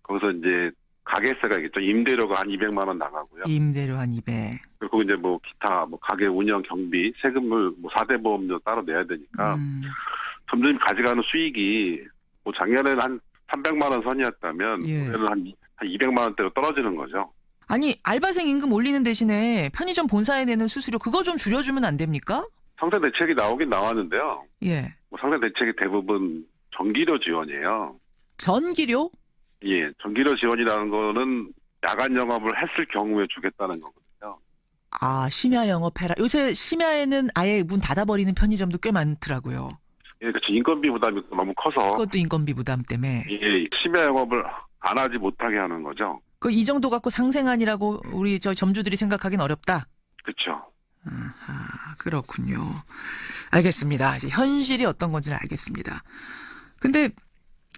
거기서 이제 가게세가 있겠죠. 임대료가 한 200만 원 나가고요. 임대료 한 200. 그리고 이제 뭐 기타 뭐 가게 운영 경비, 세금을 뭐 4대 보험료 따로 내야 되니까 점점 가져가는 수익이 뭐 작년에는 한 300만 원 선이었다면 올해는 한 200만 원대로 떨어지는 거죠. 아니 알바생 임금 올리는 대신에 편의점 본사에 내는 수수료 그거 좀 줄여주면 안 됩니까? 상세 대책이 나오긴 나왔는데요. 예. 뭐 상세 대책이 대부분 전기료 지원이에요. 전기료? 예, 전기료 지원이라는 거는 야간 영업을 했을 경우에 주겠다는 거거든요. 심야 영업해라. 요새 심야에는 아예 문 닫아버리는 편의점도 꽤 많더라고요. 예, 그렇죠. 인건비 부담이 너무 커서. 그것도 인건비 부담 때문에. 예, 심야 영업을 안 하지 못하게 하는 거죠. 이 정도 갖고 상생아니라고 우리 점주들이 생각하긴 어렵다. 그렇죠. 그렇군요. 알겠습니다. 이제 현실이 어떤 건지는 알겠습니다. 근데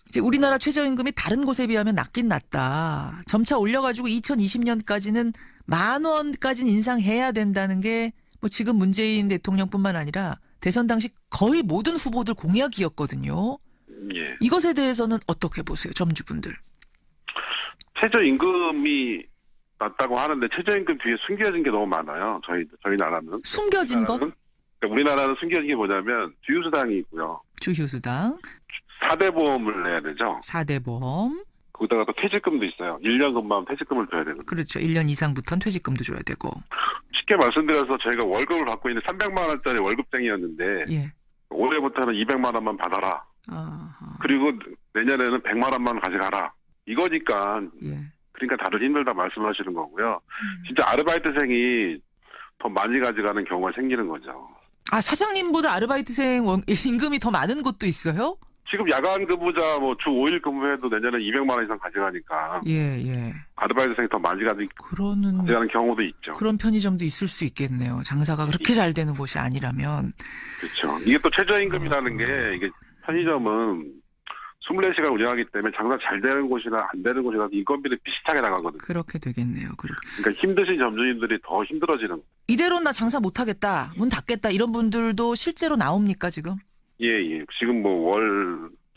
이제 우리나라 최저임금이 다른 곳에 비하면 낮긴 낮다. 점차 올려가지고 2020년까지는 10,000원까지는 인상해야 된다는 게 뭐 지금 문재인 대통령뿐만 아니라 대선 당시 거의 모든 후보들 공약이었거든요. 예. 이것에 대해서는 어떻게 보세요, 점주분들? 최저임금이 낮다고 하는데 최저임금 뒤에 숨겨진 게 너무 많아요. 저희 나라는. 숨겨진 것? 그러니까 우리나라는 숨겨진 게 뭐냐면 주휴수당이 있고요. 주휴수당. 4대 보험을 내야 되죠. 4대 보험. 거기다가 또 퇴직금도 있어요. 1년 근무하면 퇴직금을 줘야 되거든요. 그렇죠. 1년 이상부터는 퇴직금도 줘야 되고. 쉽게 말씀드려서 저희가 월급을 받고 있는 300만 원짜리 월급쟁이였는데 올해부터는 200만 원만 받아라. 그리고 내년에는 100만 원만 가져가라. 이거니까 그러니까 다들 힘들다 말씀하시는 거고요. 진짜 아르바이트생이 더 많이 가져가는 경우가 생기는 거죠. 아, 사장님보다 아르바이트생 임금이 더 많은 곳도 있어요? 지금 야간 근무자 뭐 주 5일 근무해도 내년에 200만 원 이상 가져가니까. 예. 아르바이트생이 더 많이 가져가는 경우도 있죠. 그런 편의점도 있을 수 있겠네요. 장사가 그렇게 잘 되는 곳이 아니라면. 그렇죠. 이게 또 최저임금이라는 게 이게 편의점은 24시간 운영하기 때문에 장사 잘 되는 곳이나 안 되는 곳이나 인건비는 비슷하게 나가거든요. 그렇게 되겠네요. 그러니까 힘드신 점주님들이 더 힘들어지는 거예요. 이대로는 나 장사 못하겠다, 문 닫겠다 이런 분들도 실제로 나옵니까 지금? 예. 지금 뭐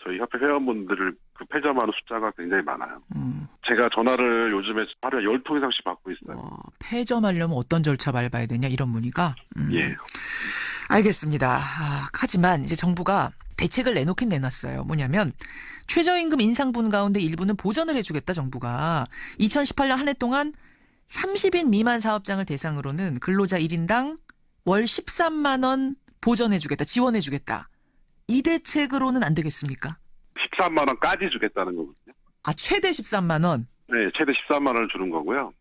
저희 협회 회원분들을 그 폐점하는 숫자가 굉장히 많아요. 제가 전화를 요즘에 하루에 10통 이상씩 받고 있어요. 폐점하려면 어떤 절차 밟아야 되냐 이런 문의가? 예. 알겠습니다. 하지만 이제 정부가 대책을 내놓긴 내놨어요. 뭐냐면 최저임금 인상분 가운데 일부는 보전을 해주겠다 정부가. 2018년 한 해 동안 30인 미만 사업장을 대상으로는 근로자 1인당 월 13만 원 보전해주겠다, 지원해주겠다. 이 대책으로는 안 되겠습니까? 13만 원까지 주겠다는 거거든요. 아, 최대 13만 원? 네, 최대 13만 원을 주는 거고요.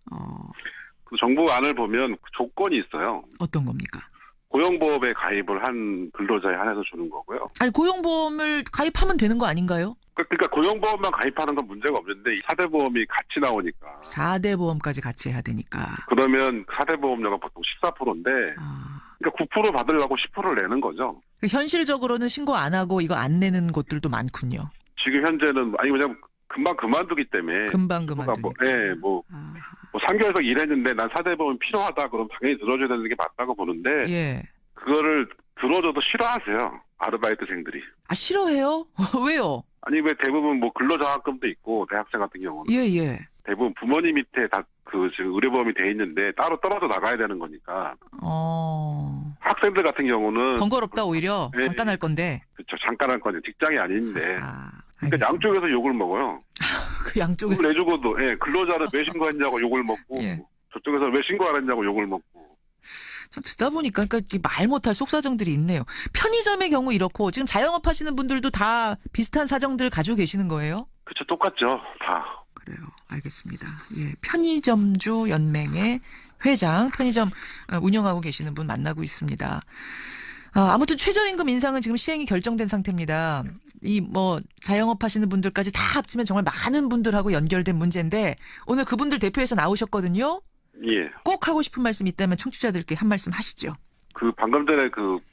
그 정부 안을 보면 조건이 있어요. 어떤 겁니까? 고용보험에 가입을 한 근로자에 한해서 주는 거고요. 아니, 고용보험을 가입하면 되는 거 아닌가요? 그러니까 고용보험만 가입하는 건 문제가 없는데 4대 보험이 같이 나오니까. 4대 보험까지 같이 해야 되니까. 그러면 4대 보험료가 보통 14%인데 그러니까 9% 받으려고 10%를 내는 거죠. 현실적으로는 신고 안 하고 이거 안 내는 곳들도 많군요. 지금 현재는 그냥 금방 그만두기 때문에. 금방 그만두기. 3개월 더 일했는데 난 4대 보험이 필요하다 그럼 당연히 들어줘야 되는 게 맞다고 보는데. 예. 그거를 들어줘도 싫어하세요. 아르바이트생들이. 아, 싫어해요? 왜요? 아니 왜 대부분 뭐 근로장학금도 있고 대학생 같은 경우는. 예. 대부분 부모님 밑에 다 지금 의료보험이 돼 있는데 따로 떨어져 나가야 되는 거니까. 학생들 같은 경우는 번거롭다 오히려. 네. 잠깐 할 건데. 그렇죠. 잠깐 할 건데 직장이 아닌데. 그러니까 양쪽에서 욕을 먹어요. 그 양쪽에서. 내주고도 근로자를 왜 신고했냐고 욕을 먹고 저쪽에서 왜 신고 안 했냐고 욕을 먹고. 참 듣다 보니까 그러니까 말 못할 속사정들이 있네요. 편의점의 경우 이렇고 지금 자영업 하시는 분들도 다 비슷한 사정들 가지고 계시는 거예요? 그렇죠. 똑같죠. 다. 그래요. 알겠습니다. 예, 편의점주 연맹의 회장, 편의점 운영하고 계시는 분 만나고 있습니다. 아무튼 최저임금 인상은 지금 시행이 결정된 상태입니다. 이 자영업 하시는 분들까지 다 합치면 정말 많은 분들하고 연결된 문제인데 오늘 그분들 대표해서 나오셨거든요. 예. 꼭 하고 싶은 말씀 있다면 청취자들께 한 말씀 하시죠. 방금 전에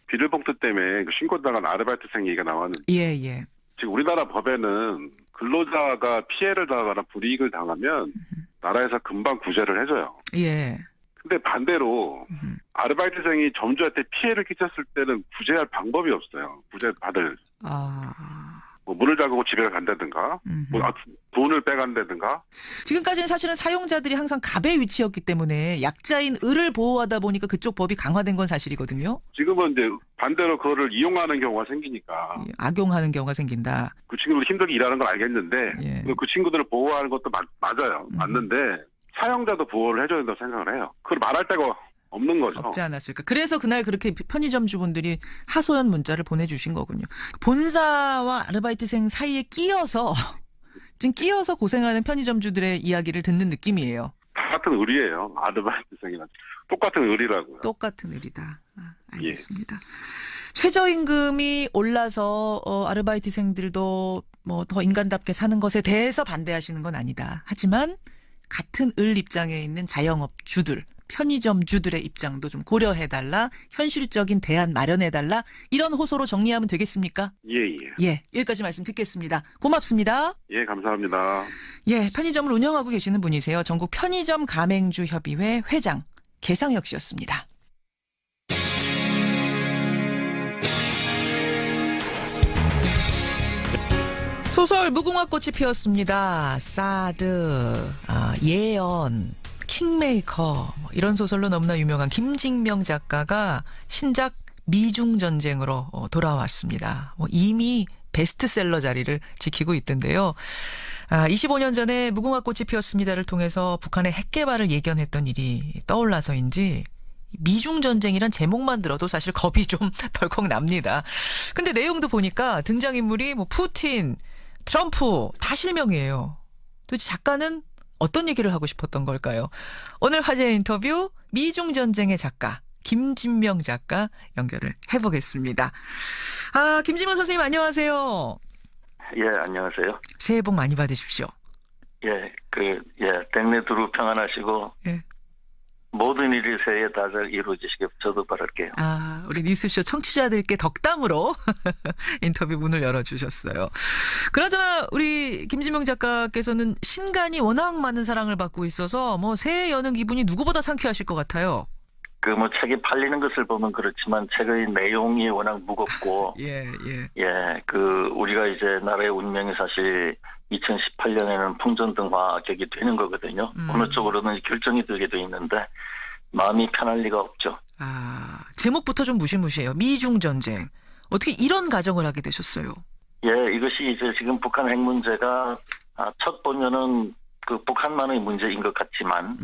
비닐봉투 때문에 신고당한 아르바이트생 얘기가 나왔는데. 예. 지금 우리나라 법에는 근로자가 피해를 당하거나 불이익을 당하면 나라에서 금방 구제를 해줘요. 예. 근데 반대로 아르바이트생이 점주한테 피해를 끼쳤을 때는 구제할 방법이 없어요. 구제받을. 문을 잠그고 집에 간다든가, 돈을 빼간다든가. 지금까지는 사실은 사용자들이 항상 갑의 위치였기 때문에 약자인 을을 보호하다 보니까 그쪽 법이 강화된 건 사실이거든요. 지금은 이제 반대로 그거를 이용하는 경우가 생기니까. 악용하는 경우가 생긴다. 그 친구들 힘들게 일하는 건 알겠는데 그 친구들을 보호하는 것도 맞아요. 맞는데 사용자도 보호를 해줘야 된다고 생각을 해요. 그걸 말할 데가 없는 거죠. 없지 않았을까. 그래서 그날 그렇게 편의점 주분들이 하소연 문자를 보내주신 거군요. 본사와 아르바이트생 사이에 끼어서 고생하는 편의점주들의 이야기를 듣는 느낌이에요. 같은 의리예요. 아르바이트생이랑 똑같은 의리라고요. 똑같은 의리다. 알겠습니다. 최저임금이 올라서 아르바이트생들도 더 인간답게 사는 것에 대해서 반대하시는 건 아니다. 하지만 같은 을 입장에 있는 자영업주들, 편의점주들의 입장도 좀 고려해달라. 현실적인 대안 마련해달라. 이런 호소로 정리하면 되겠습니까? 예, 여기까지 말씀 듣겠습니다. 고맙습니다. 예, 감사합니다. 예, 편의점을 운영하고 계시는 분이세요. 전국 편의점 가맹주 협의회 회장 계상혁 씨였습니다. 소설 무궁화꽃이 피었습니다. 사드, 예언, 킹메이커 이런 소설로 너무나 유명한 김직명 작가가 신작 미중전쟁으로 돌아왔습니다. 이미 베스트셀러 자리를 지키고 있던데요. 25년 전에 무궁화꽃이 피었습니다를 통해서 북한의 핵개발을 예견했던 일이 떠올라서인지 미중전쟁이란 제목만 들어도 사실 겁이 좀 덜컥 납니다. 근데 내용도 보니까 등장인물이 푸틴, 트럼프 다 실명이에요. 도대체 작가는 어떤 얘기를 하고 싶었던 걸까요? 오늘 화제의 인터뷰 미중전쟁의 작가 김진명 작가 연결을 해보겠습니다. 김진명 선생님 안녕하세요. 예, 안녕하세요. 새해 복 많이 받으십시오. 땡내 두루 평안하시고, 예. 모든 일이 새해 다 잘 이루어지시길 저도 바랄게요. 우리 뉴스쇼 청취자들께 덕담으로 인터뷰 문을 열어주셨어요. 그나저나 우리 김진명 작가께서는 신간이 워낙 많은 사랑을 받고 있어서 새해 여는 기분이 누구보다 상쾌하실 것 같아요. 책이 팔리는 것을 보면 그렇지만 책의 내용이 워낙 무겁고, 우리가 이제 나라의 운명이 사실 2018년에는 풍전등화격이 되는 거거든요. 어느 쪽으로는 결정이 들게 돼 있는데 마음이 편할 리가 없죠. 제목부터 좀 무시무시해요. 미중전쟁. 어떻게 이런 가정을 하게 되셨어요? 이것이 이제 지금 북한 핵 문제가 첫 보면은 북한만의 문제인 것 같지만,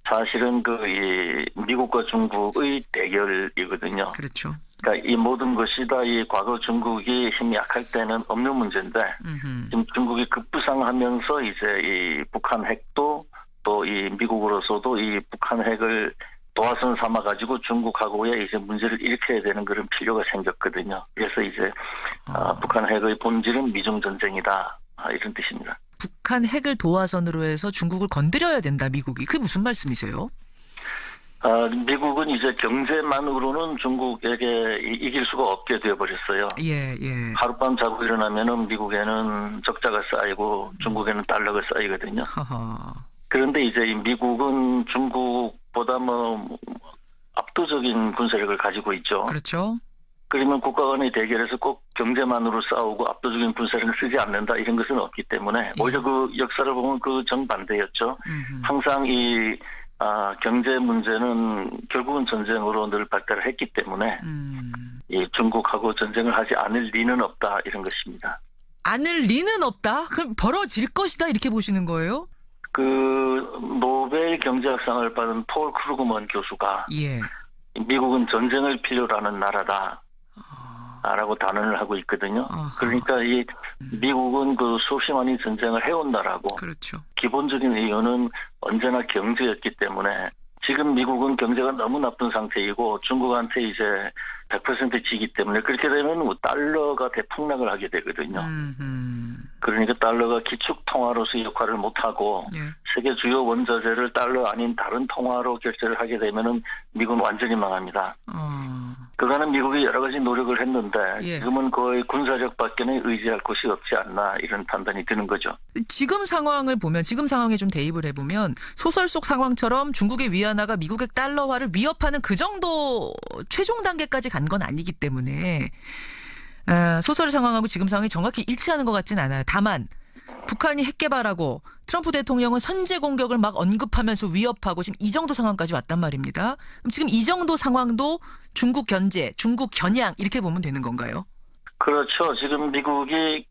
사실은 이 미국과 중국의 대결이거든요. 그렇죠. 그러니까 이 모든 것이 다 이 과거 중국이 힘이 약할 때는 없는 문제인데, 지금 중국이 급부상하면서 이제 이 북한 핵도 또 이 미국으로서도 이 북한 핵을 도화선 삼아가지고 중국하고의 이제 문제를 일으켜야 되는 그런 필요가 생겼거든요. 그래서 이제 북한 핵의 본질은 미중전쟁이다. 이런 뜻입니다. 북한 핵을 도화선으로 해서 중국을 건드려야 된다, 미국이. 그게 무슨 말씀이세요? 미국은 이제 경제만으로는 중국에게 이길 수가 없게 되어버렸어요. 하룻밤 자고 일어나면은 미국에는 적자가 쌓이고 중국에는 달러가 쌓이거든요. 그런데 이제 이 미국은 중국보다 압도적인 군사력을 가지고 있죠. 그렇죠. 그러면 국가 간의 대결에서 꼭 경제만으로 싸우고 압도적인 군사력을 쓰지 않는다 이런 것은 없기 때문에 오히려 그 역사를 보면 그 정반대였죠. 항상 이 경제 문제는 결국은 전쟁으로 늘 발달을 했기 때문에 이 중국하고 전쟁을 하지 않을 리는 없다 이런 것입니다. 않을 리는 없다? 그럼 벌어질 것이다 이렇게 보시는 거예요? 노벨 경제학상을 받은 폴 크루그먼 교수가 미국은 전쟁을 필요로 하는 나라다. 라고 단언을 하고 있거든요. 그러니까 이 미국은 수십만이 전쟁을 해온 나라고, 그렇죠. 기본적인 이유는 언제나 경제였기 때문에 지금 미국은 경제가 너무 나쁜 상태이고 중국한테 이제 100% 지기 때문에 그렇게 되면 달러가 대폭락을 하게 되거든요. 그러니까 달러가 기축 통화로서의 역할을 못하고 세계 주요 원자재를 달러 아닌 다른 통화로 결제를 하게 되면은 미국은 완전히 망합니다. 그간은 미국이 여러 가지 노력을 했는데 지금은 거의 군사력밖에는 의지할 곳이 없지 않나 이런 판단이 드는 거죠. 지금 상황을 보면, 지금 상황에 좀 대입을 해보면 소설 속 상황처럼 중국의 위안화가 미국의 달러화를 위협하는 그 정도 최종 단계까지 간 건 아니기 때문에 소설 상황하고 지금 상황이 정확히 일치하는 것 같진 않아요. 다만 북한이 핵 개발하고 트럼프 대통령은 선제 공격을 막 언급하면서 위협하고 지금 이 정도 상황까지 왔단 말입니다. 그럼 지금 이 정도 상황도 중국 견제, 중국 겨냥 이렇게 보면 되는 건가요? 그렇죠. 지금 미국이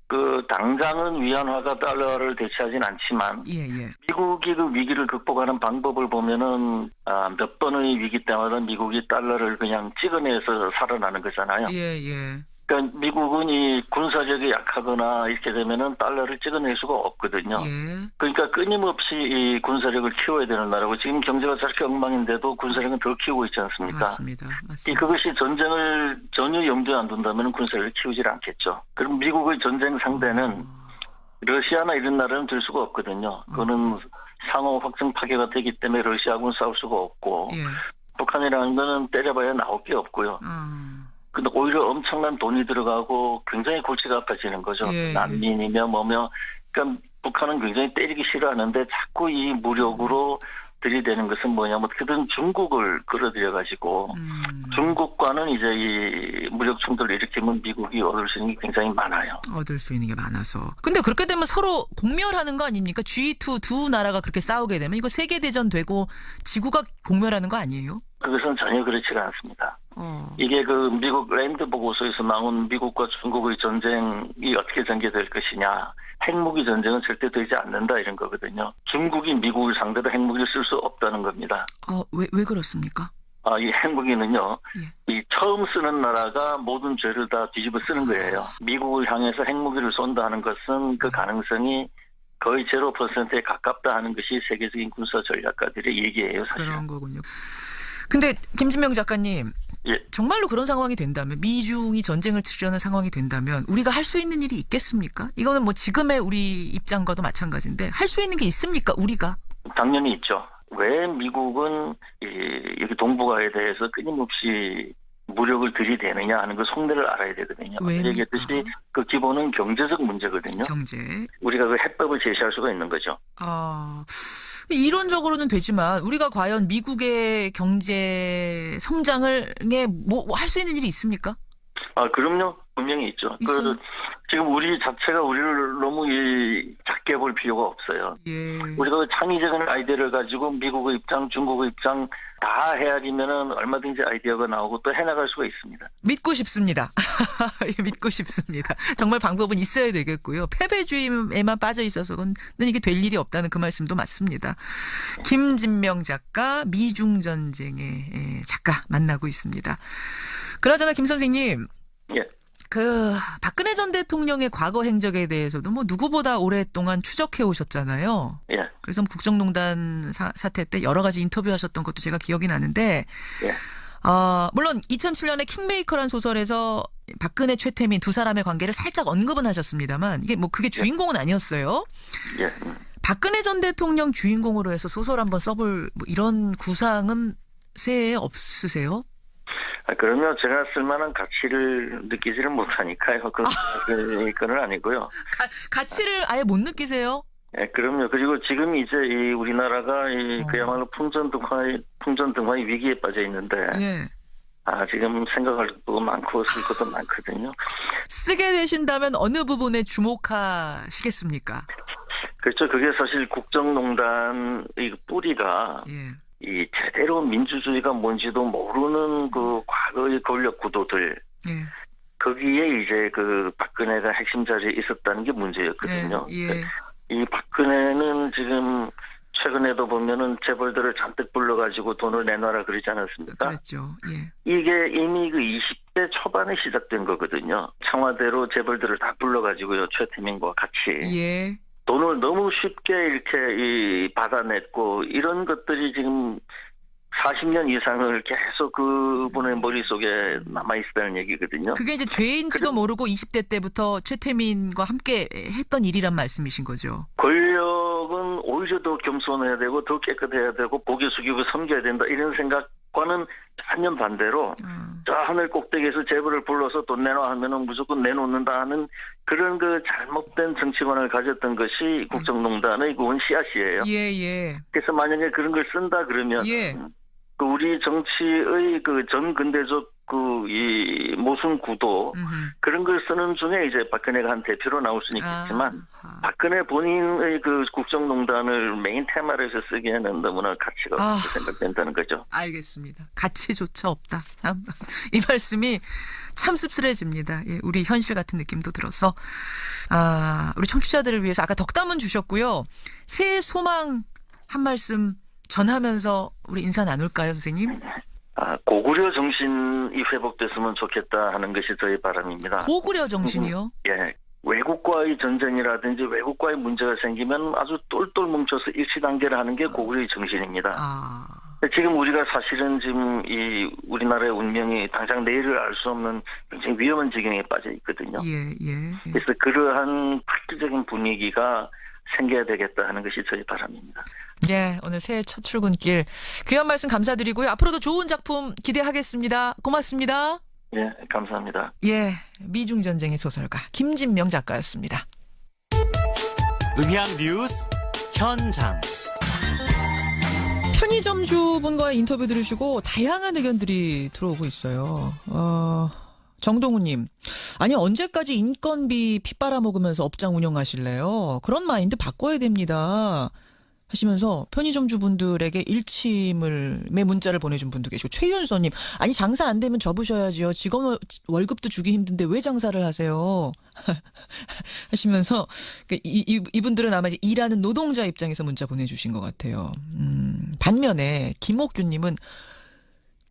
당장은 위안화가 달러를 대체하진 않지만 미국이 그 위기를 극복하는 방법을 보면은 몇 번의 위기 때마다 미국이 달러를 그냥 찍어내서 살아나는 거잖아요. 그러니까 미국은 이 군사력이 약하거나 이렇게 되면은 달러를 찍어낼 수가 없거든요. 그러니까 끊임없이 이 군사력을 키워야 되는 나라고, 지금 경제가 저렇게 엉망인데도 군사력은 더 키우고 있지 않습니까? 맞습니다. 그것이 전쟁을 전혀 염두에 안 둔다면 군사력을 키우질 않겠죠. 그럼 미국의 전쟁 상대는 러시아나 이런 나라는 될 수가 없거든요. 그거는 상호 확정 파괴가 되기 때문에 러시아하고는 싸울 수가 없고, 북한이라는 거는 때려봐야 나올 게 없고요. 근데 오히려 엄청난 돈이 들어가고 굉장히 골치가 아파지는 거죠. 난민이며 뭐며. 그러니까 북한은 굉장히 때리기 싫어하는데 자꾸 이 무력으로 들이대는 것은 뭐냐면 그든 중국을 끌어들여가지고 중국과는 이제 이 무력 충돌을 일으키면 미국이 얻을 수 있는 게 굉장히 많아요. 얻을 수 있는 게 많아서. 근데 그렇게 되면 서로 공멸하는 거 아닙니까? G2 두 나라가 그렇게 싸우게 되면 이거 세계대전 되고 지구가 공멸하는 거 아니에요? 그것은 전혀 그렇지가 않습니다. 이게 미국 랜드 보고서에서 나온 미국과 중국의 전쟁이 어떻게 전개될 것이냐. 핵무기 전쟁은 절대 되지 않는다 이런 거거든요. 중국이 미국을 상대로 핵무기를 쓸 수 없다는 겁니다. 왜 그렇습니까? 이 핵무기는요. 이 처음 쓰는 나라가 모든 죄를 다 뒤집어 쓰는 거예요. 미국을 향해서 핵무기를 쏜다 하는 것은 그 가능성이 거의 0%에 가깝다 하는 것이 세계적인 군사 전략가들의 얘기예요. 사실. 그런 거군요. 근데 김진명 작가님. 예. 정말로 그런 상황이 된다면 미중이 전쟁을 치르는 상황이 된다면 우리가 할 수 있는 일이 있겠습니까? 이거는 뭐 지금의 우리 입장과도 마찬가지인데 할 수 있는 게 있습니까? 우리가? 당연히 있죠. 왜 미국은 여기 동북아에 대해서 끊임없이 무력을 들이대느냐 하는 그 속내를 알아야 되거든요. 얘기했듯이 그 기본은 경제적 문제거든요. 경제. 우리가 그 해법을 제시할 수가 있는 거죠. 이론적으로는 되지만 우리가 과연 미국의 경제 성장을 뭐 할 수 있는 일이 있습니까? 그럼요. 분명히 있죠. 지금 우리 자체가 우리를 너무 작게 볼 필요가 없어요. 예. 우리가 창의적인 아이디어를 가지고 미국의 입장, 중국의 입장 다 헤아리면은 얼마든지 아이디어가 나오고 또 해나갈 수가 있습니다. 믿고 싶습니다. 믿고 싶습니다. 정말 방법은 있어야 되겠고요. 패배주의에만 빠져 있어서는 이게 될 일이 없다는 그 말씀도 맞습니다. 김진명 작가, 미중전쟁의 작가 만나고 있습니다. 그나저나 김 선생님. 예. 박근혜 전 대통령의 과거 행적에 대해서도 뭐 누구보다 오랫동안 추적해 오셨잖아요. 예. 그래서 국정농단 사태 때 여러 가지 인터뷰하셨던 것도 제가 기억이 나는데, 예. 물론 2007년에 킹메이커란 소설에서 박근혜, 최태민 두 사람의 관계를 살짝 언급은 하셨습니다만 이게 뭐 그게 주인공은 아니었어요. 예. 박근혜 전 대통령 주인공으로 해서 소설 한번 써볼 뭐 이런 구상은 새해 없으세요? 그러면 제가 쓸만한 가치를 느끼지를 못하니까요. 그건 아니고요. 가치를 아예 못 느끼세요? 네, 그럼요. 그리고 지금 이제 우리나라가 그야말로 풍전등화의 위기에 빠져 있는데, 예. 지금 생각할 것도 많고 쓸 것도 많거든요. 쓰게 되신다면 어느 부분에 주목하시겠습니까? 그렇죠. 그게 사실 국정농단의 뿌리가. 예. 제대로 민주주의가 뭔지도 모르는 그 과거의 권력 구도들. 예. 거기에 이제 그 박근혜가 핵심 자리에 있었다는 게 문제였거든요. 예. 이 박근혜는 지금 최근에도 보면은 재벌들을 잔뜩 불러가지고 돈을 내놔라 그러지 않았습니까? 그렇죠. 예. 이게 이미 그 20대 초반에 시작된 거거든요. 청와대로 재벌들을 다 불러가지고요. 최태민과 같이. 예. 돈을 너무 쉽게 이렇게 받아냈고 이런 것들이 지금 40년 이상을 계속 그분의 머릿속에 남아있다는 얘기거든요. 그게 이제 죄인지도 모르고 20대 때부터 최태민과 함께 했던 일이란 말씀이신 거죠. 권력은 오히려 더 겸손해야 되고 더 깨끗해야 되고 고개 숙이고 섬겨야 된다 이런 생각과는 완전 반대로 저 하늘 꼭대기에서 재벌을 불러서 돈 내놔 하면은 무조건 내놓는다 하는 그런 그 잘못된 정치관을 가졌던 것이 국정농단의 그 원씨앗이에요. 예. 그래서 만약에 그런 걸 쓴다 그러면 그 우리 정치의 그 전 근대적 이 모순 구도 그런 걸 쓰는 중에 이제 박근혜가 한 대표로 나올 수는 있겠지만 박근혜 본인의 그 국정농단을 메인 테마로 해서 쓰기에는 너무나 가치가 없게 생각된다는 거죠. 알겠습니다. 가치조차 없다. 이 말씀이 참 씁쓸해집니다. 예, 우리 현실 같은 느낌도 들어서 우리 청취자들을 위해서 아까 덕담은 주셨고요. 새해 소망 한 말씀 전하면서 우리 인사 나눌까요, 선생님? 고구려 정신이 회복됐으면 좋겠다 하는 것이 저의 바람입니다. 고구려 정신이요? 예. 외국과의 전쟁이라든지 외국과의 문제가 생기면 아주 똘똘 뭉쳐서 일치단계를 하는 게 고구려의 정신입니다. 지금 우리가 사실은 지금 이 우리나라의 운명이 당장 내일을 알 수 없는 굉장히 위험한 지경에 빠져 있거든요. 예. 그래서 그러한 획기적인 분위기가 생겨야 되겠다 하는 것이 저희 바람입니다. 네, 오늘 새해 첫 출근길 귀한 말씀 감사드리고요. 앞으로도 좋은 작품 기대하겠습니다. 고맙습니다. 예, 감사합니다. 예, 미중전쟁의 소설가 김진명 작가였습니다. 음향 뉴스 현장. 편의점 주분과의 인터뷰 들으시고 다양한 의견들이 들어오고 있어요. 정동우님, 아니 언제까지 인건비 피 빨아먹으면서 업장 운영하실래요? 그런 마인드 바꿔야 됩니다. 하시면서 편의점 주분들에게 일침의 문자를 보내준 분도 계시고, 최윤서님, 아니 장사 안 되면 접으셔야지요. 직원 월급도 주기 힘든데 왜 장사를 하세요? 하시면서 이분들은 아마 일하는 노동자 입장에서 문자 보내주신 것 같아요. 반면에 김옥규님은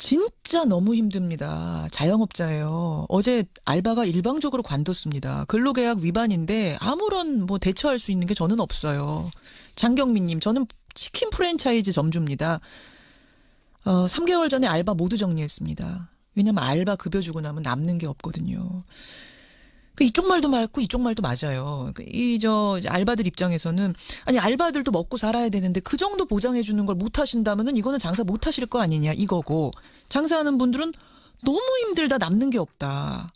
진짜 너무 힘듭니다. 자영업자예요. 어제 알바가 일방적으로 관뒀습니다. 근로계약 위반인데 아무런 뭐 대처할 수 있는 게 저는 없어요. 장경민님, 저는 치킨 프랜차이즈 점주입니다. 3개월 전에 알바 모두 정리했습니다. 왜냐면 알바 급여 주고 나면 남는 게 없거든요. 이쪽 말도 맞고 이쪽 말도 맞아요. 알바들 입장에서는 아니 알바들도 먹고 살아야 되는데 그 정도 보장해 주는 걸 못 하신다면은 이거는 장사 못 하실 거 아니냐 이거고, 장사하는 분들은 너무 힘들다 남는 게 없다.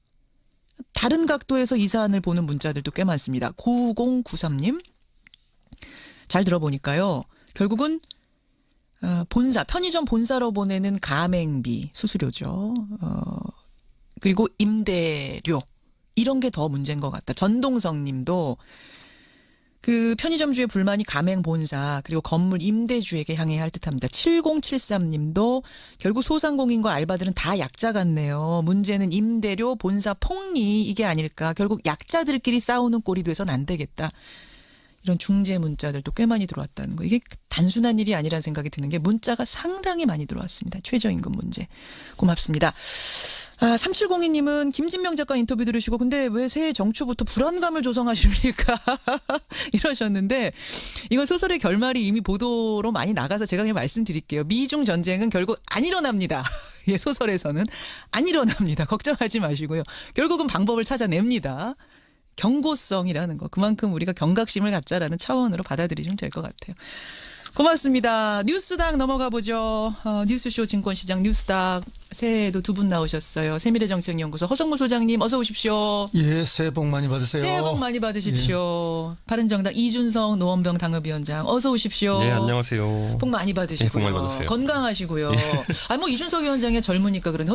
다른 각도에서 이 사안을 보는 문자들도 꽤 많습니다. 9093님 잘 들어보니까요. 결국은 편의점 본사로 보내는 가맹비 수수료죠. 그리고 임대료 이런 게 더 문제인 것 같다. 전동성 님도 그 편의점주의 불만이 가맹 본사 그리고 건물 임대주에게 향해야 할 듯합니다. 7073 님도 결국 소상공인과 알바들은 다 약자 같네요. 문제는 임대료, 본사 폭리 이게 아닐까. 결국 약자들끼리 싸우는 꼴이 돼선 안 되겠다. 이런 중재 문자들도 꽤 많이 들어왔다는 거. 이게 단순한 일이 아니라는 생각이 드는 게 문자가 상당히 많이 들어왔습니다. 최저임금 문제. 고맙습니다. 3702님은 김진명 작가 인터뷰 들으시고 근데 왜 새해 정초부터 불안감을 조성하십니까? 이러셨는데 이건 소설의 결말이 이미 보도로 많이 나가서 제가 그냥 말씀드릴게요. 미중 전쟁은 결국 안 일어납니다. 예, 소설에서는 안 일어납니다. 걱정하지 마시고요. 결국은 방법을 찾아냅니다. 경고성이라는 거. 그만큼 우리가 경각심을 갖자라는 차원으로 받아들이시면 될 것 같아요. 고맙습니다. 뉴스닥 넘어가 보죠. 뉴스쇼 증권시장 뉴스닥 새해에도 두 분 나오셨어요. 세미래정책연구소 허성무 소장님 어서 오십시오. 예, 새해 복 많이 받으세요. 새해 복 많이 받으십시오. 예. 바른정당 이준석 노원병 당협위원장 어서 오십시오. 네, 안녕하세요. 복 많이 받으시고요. 네, 복 많이 받으세요. 건강하시고요. 예. 뭐 이준석 위원장이 젊으니까 그러네.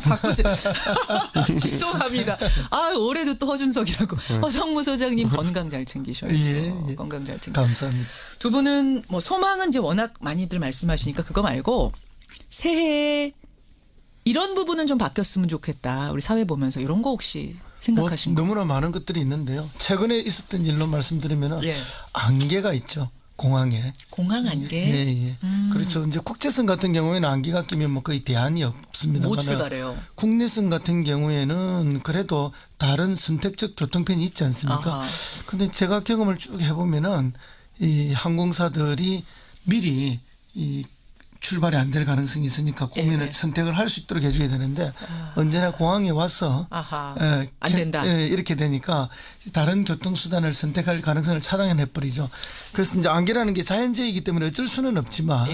자꾸 죄송합니다. 올해도 또 허준석이라고. 허성무 소장님 건강 잘 챙기셔야죠. 예. 건강 잘 챙기셔야죠. 감사합니다. 두 분은 뭐 소망은 이제 워낙 많이들 말씀하시니까 그거 말고 새해에 이런 부분은 좀 바뀌었으면 좋겠다. 우리 사회 보면서 이런 거 혹시 생각하신 거? 너무나 많은 것들이 있는데요. 최근에 있었던 일로 말씀드리면 예. 안개가 있죠. 공항에. 공항 안개? 예. 그렇죠. 이제 국제선 같은 경우에는 안개가 끼면 뭐 거의 대안이 없습니다. 못 출발해요. 국내선 같은 경우에는 그래도 다른 선택적 교통편이 있지 않습니까? 근데 제가 경험을 쭉 해보면은 이 항공사들이 미리 이 출발이 안 될 가능성이 있으니까 고민을 선택을 할 수 있도록 해줘야 되는데 언제나 공항에 와서 안 된다. 이렇게 되니까 다른 교통수단을 선택할 가능성을 차단해버리죠. 그래서 이제 안개라는 게 자연재해이기 때문에 어쩔 수는 없지만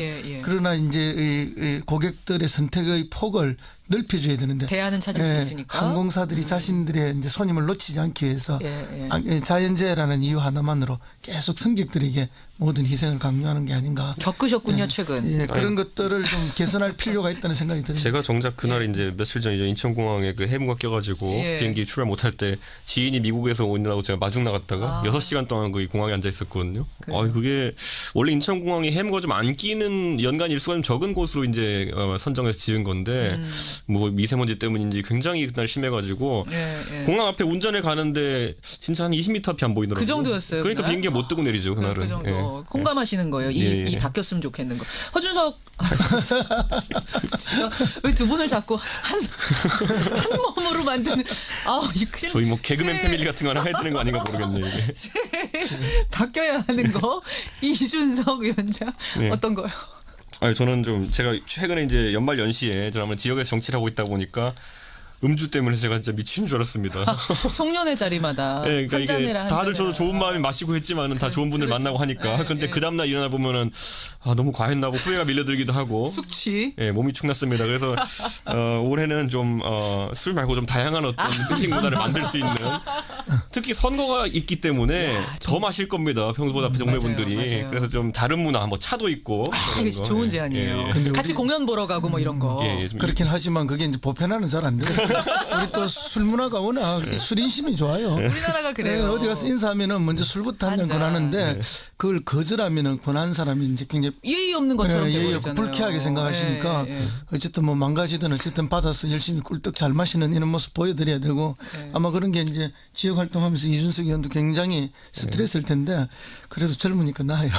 그러나 이제 이 고객들의 선택의 폭을 넓혀줘야 되는데 대안은 찾을 수 있으니까 항공사들이 자신들의 이제 손님을 놓치지 않기 위해서 자연재해라는 이유 하나만으로 계속 승객들에게 모든 희생을 강요하는 게 아닌가. 겪으셨군요 최근. 그런 것들을 좀 개선할 필요가 있다는 생각이 듭니다. 제가 정작 그날 이제 며칠 전 인천공항에 그 해무가 껴가지고 비행기 출발 못할 때 지인이 미국에서 온다고 제가 마중 나갔다가 6시간 동안 그 공항에 앉아 있었거든요. 그게 원래 인천공항이 해무가 좀 안 끼는 연간 일수가 좀 적은 곳으로 이제 선정해서 지은 건데 뭐 미세먼지 때문인지 굉장히 그날 심해가지고 공항 앞에 운전을 가는데 진짜 한 20m 앞이 안 보이더라고요. 그 정도였어요. 그러니까 그날? 비행기가 못 뜨고 내리죠 그날은. 그 정도. 공감하시는 거예요. 이 바뀌었으면 좋겠는 거. 허준석 왜 두 분을 자꾸 한 몸으로 만드는 저희 뭐 개그맨 패밀리 같은 거 하나 해야 되는 거 아닌가 모르겠네요. 이게. 바뀌어야 하는 거 이준석 위원장 어떤 거요? 저는 좀 제가 최근에 이제 연말 연시에 저는 지역에서 정치를 하고 있다 보니까 음주 때문에 제가 진짜 미친 줄 알았습니다. 송년회 자리마다 그러니까 한 잔이라 다들 저도 좋은 마음에 마시고 했지만은 다 좋은 분들 만나고 하니까. 근데 그 다음날 일어나 보면은 너무 과했나고 후회가 밀려들기도 하고. 숙취. 몸이 축났습니다. 그래서 올해는 좀 술 말고 좀 다양한 어떤 회식 문화를 만들 수 있는. 특히 선거가 있기 때문에 더 마실 겁니다. 평소보다 정매분들이. 맞아요. 그래서 좀 다른 문화, 뭐 차도 있고. 이게 좋은 제안이에요. 같이 공연 보러 가고 뭐 이런 거. 그렇긴 하지만 그게 이제 보편화는 잘 안 돼요. 우리 또 술 문화가 워낙 술인심이 좋아요. 우리나라가 그래요. 네, 어디 가서 인사하면은 먼저 술부터 한 잔 권하는데 그걸 거절하면은 권하는 사람이 이제 굉장히 예의 없는 것처럼 예의 없고 불쾌하게 생각하시니까 어쨌든 뭐 망가지든 어쨌든 받아서 열심히 꿀떡 잘 마시는 이런 모습 보여드려야 되고 아마 그런 게 이제 지역 활동하면서 이준석 의원도 굉장히 스트레스일 텐데 그래도 젊으니까 나아요.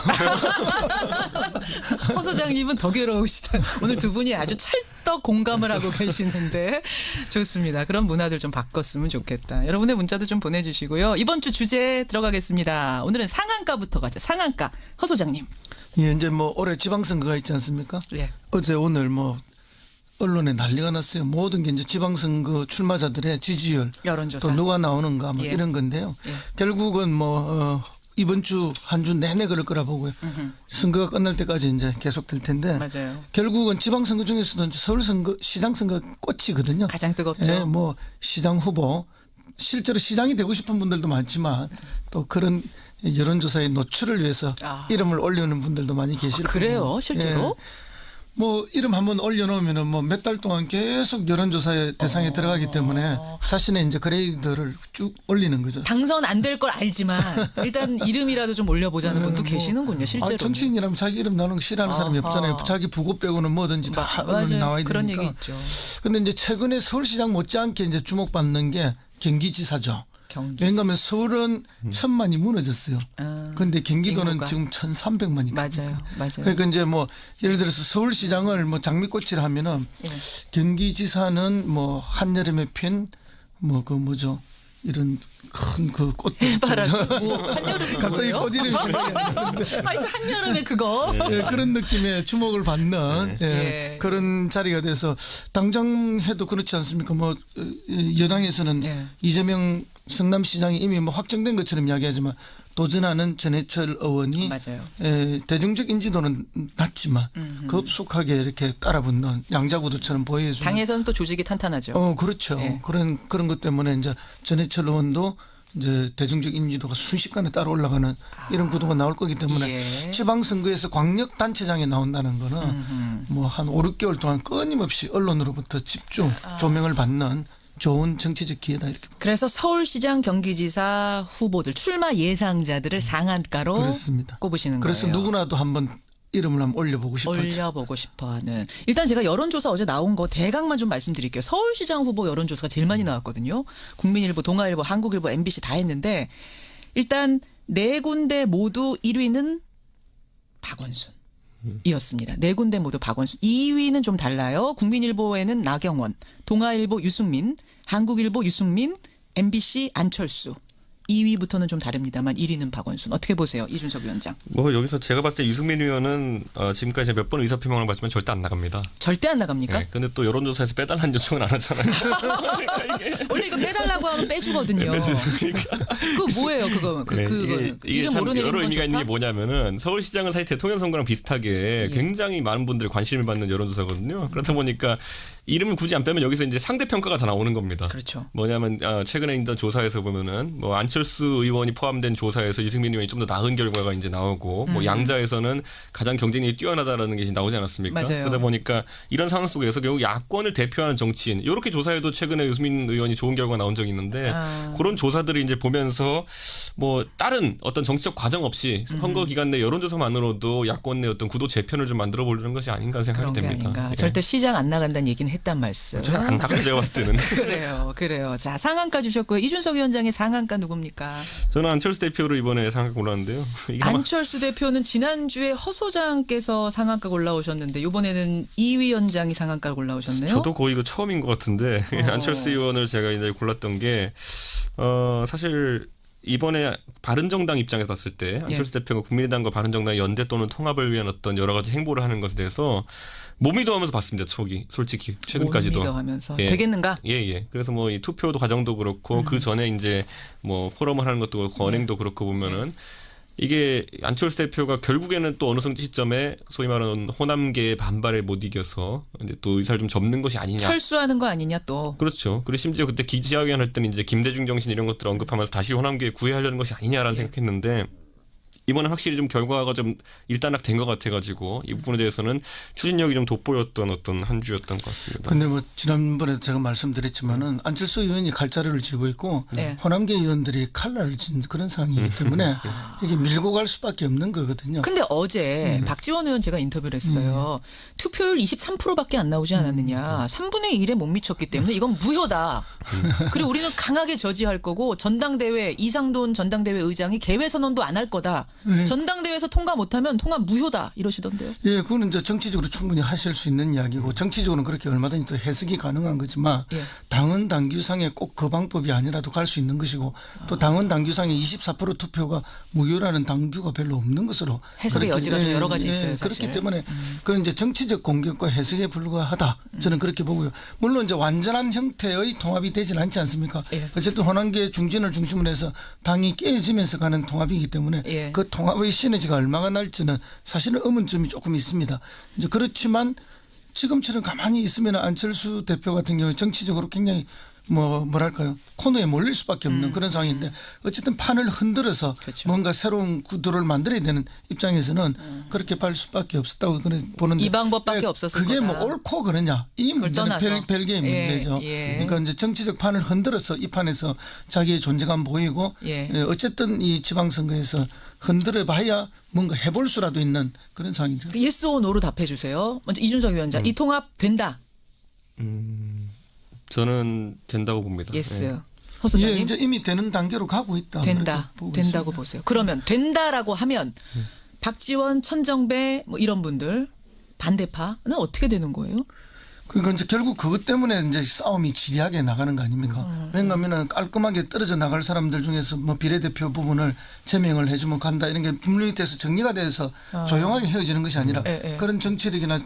허 소장님은 더 괴로우시다. 오늘 두 분이 아주 찰떡 공감을 하고 계시는데 좋습니다. 그런 문화들 좀 바꿨으면 좋겠다. 여러분의 문자도 좀 보내주시고요. 이번 주 주제 들어가겠습니다. 오늘은 상한가부터 가죠. 상한가. 허 소장님. 예, 이제 뭐 올해 지방선거가 있지 않습니까? 예. 어제 오늘 뭐 언론에 난리가 났어요. 모든 게 이제 지방선거 출마자들의 지지율, 여론조사, 또 누가 나오는가 뭐 이런 건데요. 결국은 뭐 이번 주 한 주 내내 그럴 거라 보고요. 선거가 끝날 때까지 이제 계속될 텐데. 맞아요. 결국은 지방선거 중에서도 서울선거, 시장선거 꽃이거든요. 가장 뜨겁죠. 예, 뭐 시장 후보 실제로 시장이 되고 싶은 분들도 많지만 또 그런 여론조사의 노출을 위해서 이름을 올려놓은 분들도 많이 계실 거고. 그래요, 실제로? 예. 뭐 이름 한번 올려놓으면은 뭐 몇 달 동안 계속 여론조사의 대상에 들어가기 때문에 자신의 이제 그레이드를 쭉 올리는 거죠. 당선 안 될 걸 알지만 일단 이름이라도 좀 올려보자는 분도 계시는군요, 실제로. 정치인이라면 자기 이름 나오는 거 싫어하는 사람이 없잖아요. 자기 부고 빼고는 뭐든지 다 언론에 나와야 그런 되니까. 얘기 있죠. 그런데 이제 최근에 서울시장 못지않게 이제 주목받는 게 경기지사죠. 왜냐하면 서울은 1,000만이 무너졌어요. 그런데 경기도는 인구가. 지금 1,300만이. 맞아요. 그러니까 이제 뭐 예를 들어서 서울시장을 뭐 장미꽃이라 하면은 경기지사는 뭐 한여름에 핀 뭐 그 뭐죠 이런 큰 그 꽃들. 해바라기고 한여름에 갑자기 꽃 이름이 생각이 안 나는데. 아니 한여름에 그거. 예, 그런 느낌의 주목을 받는 그런 자리가 돼서 당장 해도 그렇지 않습니까? 뭐 여당에서는 이재명 성남시장이 이미 뭐 확정된 것처럼 이야기하지만 도전하는 전해철 의원이 대중적 인지도는 낮지만 급속하게 이렇게 따라붙는 양자구도처럼 보여주는. 당에서는 또 조직이 탄탄하죠. 그렇죠. 그런 것 때문에 이제 전해철 의원도 이제 대중적 인지도가 순식간에 따라 올라가는 이런 구도가 나올 거기 때문에 지방선거에서 광역단체장에 나온다는 거는 뭐 한 5, 6개월 동안 끊임없이 언론으로부터 집중 조명을 받는 좋은 정치적 기회다 이렇게. 그래서 서울시장, 경기지사 후보들 출마 예상자들을 상한가로 그렇습니다. 꼽으시는 그래서 거예요. 누구나도 한번 이름을 한번 올려보고 싶어요. 올려보고 싶어하는. 일단 제가 여론조사 어제 나온 거 대강만 좀 말씀드릴게요. 서울시장 후보 여론조사가 제일 많이 나왔거든요. 국민일보, 동아일보, 한국일보, MBC 다 했는데 일단 네 군데 모두 1위는 박원순. 이었습니다. 네 군데 모두 박원순. 2위는 좀 달라요. 국민일보에는 나경원, 동아일보 유승민, 한국일보 유승민, MBC 안철수. 2위부터는 좀 다릅니다만 1위는 박원순. 어떻게 보세요, 이준석 위원장? 뭐 여기서 제가 봤을 때 유승민 의원은 지금까지 몇 번 의사표명을 받지만 절대 안 나갑니다. 절대 안 나갑니까? 네. 근데 또 여론조사에서 빼달라는 요청은 안 하잖아요. 원래 이거 빼달라고 하면 빼주거든요. 그거 뭐예요, 그거? 그거는 이름 모르는 여러 의미가 있는 게 뭐냐면은 서울시장은 사실 대통령 선거랑 비슷하게 굉장히 많은 분들이 관심을 받는 여론조사거든요. 그렇다 보니까 이름을 굳이 안 빼면 여기서 이제 상대 평가가 다 나오는 겁니다. 그렇죠. 뭐냐면 최근에 있던 조사에서 보면은 뭐 안철수 의원이 포함된 조사에서 유승민 의원이 좀 더 나은 결과가 이제 나오고 뭐 양자에서는 가장 경쟁력이 뛰어나다라는 게 나오지 않았습니까? 맞아요. 그러다 보니까 이런 상황 속에서 결국 야권을 대표하는 정치인 이렇게 조사해도 최근에 유승민 의원이 좋은 결과가 나온 적이 있는데 그런 조사들을 이제 보면서 뭐 다른 어떤 정치적 과정 없이 선거 기간 내 여론조사만으로도 야권 내 어떤 구도 재편을 좀 만들어 보려는 것이 아닌가 생각이 됩니다. 예. 절대 시장 안 나간다는 얘기는 했단 말씀. 잘 안 나가요, 제가 봤을 때는. 그래요. 자, 상한가 주셨고요. 이준석 위원장의 상한가 누굽니까? 저는 안철수 대표로 이번에 상한가 올라왔는데요. 안철수 대표는 지난주에 허 소장께서 상한가 올라오셨는데 이번에는 이 위원장이 상한가 올라오셨네요. 저도 거의 이거 처음인 것 같은데 안철수 의원을 제가 이제 골랐던 게 사실 이번에 바른정당 입장에서 봤을 때 안철수 대표가 국민의당과 바른정당 연대 또는 통합을 위한 어떤 여러 가지 행보를 하는 것에 대해서 못 믿어하면서 봤습니다. 솔직히 최근까지도. 못 믿어하면서 되겠는가? 예. 그래서 뭐 이 투표도 과정도 그렇고 그 전에 이제 뭐 포럼을 하는 것도 그렇고 언행도 그렇고 보면은 이게 안철수 대표가 결국에는 또 어느 시점에 소위 말하는 호남계의 반발에 못 이겨서 이제 또 의사를 좀 접는 것이 아니냐. 철수하는 거 아니냐 또. 그렇죠. 그리고 심지어 그때 기자회견 할 때는 이제 김대중 정신 이런 것들을 언급하면서 다시 호남계에 구애하려는 것이 아니냐라는 생각했는데 이번에 확실히 좀 결과가 좀 일단락된 것 같아가지고 이 부분에 대해서는 추진력이 좀 돋보였던 어떤 한 주였던 것 같습니다. 근데 뭐 지난번에 제가 말씀드렸지만은 안철수 의원이 칼자루를 쥐고 있고 호남계 의원들이 칼날을 쥔 그런 상황이기 때문에 이게 밀고 갈 수밖에 없는 거거든요. 근데 어제 박지원 의원 제가 인터뷰를 했어요. 투표율 23%밖에 안 나오지 않았느냐. 3분의 1에 못 미쳤기 때문에 이건 무효다. 그리고 우리는 강하게 저지할 거고 전당대회 이상돈 전당대회 의장이 개회 선언도 안 할 거다. 전당대회에서 통과 못하면 통과 무효다 이러시던데요. 예, 그거는 이제 정치적으로 충분히 하실 수 있는 이야기고 정치적으로는 그렇게 얼마든지 또 해석이 가능한 거지만 당헌 당규상에 꼭 그 방법이 아니라도 갈 수 있는 것이고 또 당헌 당규상에 24% 투표가 무효라는 당규가 별로 없는 것으로 해석의 여지가 좀 여러 가지 있어요. 사실. 그렇기 때문에 그건 이제 정치적 공격과 해석에 불과하다. 저는 그렇게 보고요. 물론 이제 완전한 형태의 통합이 되지는 않지 않습니까? 어쨌든 호남계 중진을 중심으로 해서 당이 깨지면서 가는 통합이기 때문에 그 통합의 시너지가 얼마가 날지는 사실은 의문점이 조금 있습니다. 이제 그렇지만 지금처럼 가만히 있으면 안철수 대표 같은 경우 정치적으로 굉장히 뭐랄까요 코너에 몰릴 수밖에 없는 그런 상황인데 어쨌든 판을 흔들어서 그렇죠. 뭔가 새로운 구도를 만들어야 되는 입장에서는 그렇게 볼 수밖에 없었다고 보는데 이 방법밖에 없었을 그게 거다. 뭐 옳고 그러냐 이 문제는 별개의 문제죠. 그러니까 이제 정치적 판을 흔들어서 이 판에서 자기의 존재감 보이고 어쨌든 이 지방선거에서 흔들어봐야 뭔가 해볼 수라도 있는 그런 상황이죠. yes or no로 답해 주세요. 먼저 이준석 위원장 이 통합 된다. 저는 된다고 봅니다. 예스. 허 소장님. 이제 이미 되는 단계로 가고 있다. 된다고 있습니다. 보세요. 그러면 된다라고 하면 박지원, 천정배 뭐 이런 분들 반대파는 어떻게 되는 거예요? 그러니까 이제 결국 그것 때문에 이제 싸움이 지리하게 나가는 거 아닙니까? 왜냐하면 깔끔하게 떨어져 나갈 사람들 중에서 뭐 비례대표 부분을 제명을 해주면 간다 이런 게 분류이 돼서 정리가 돼서 조용하게 헤어지는 것이 아니라 그런 정치력이나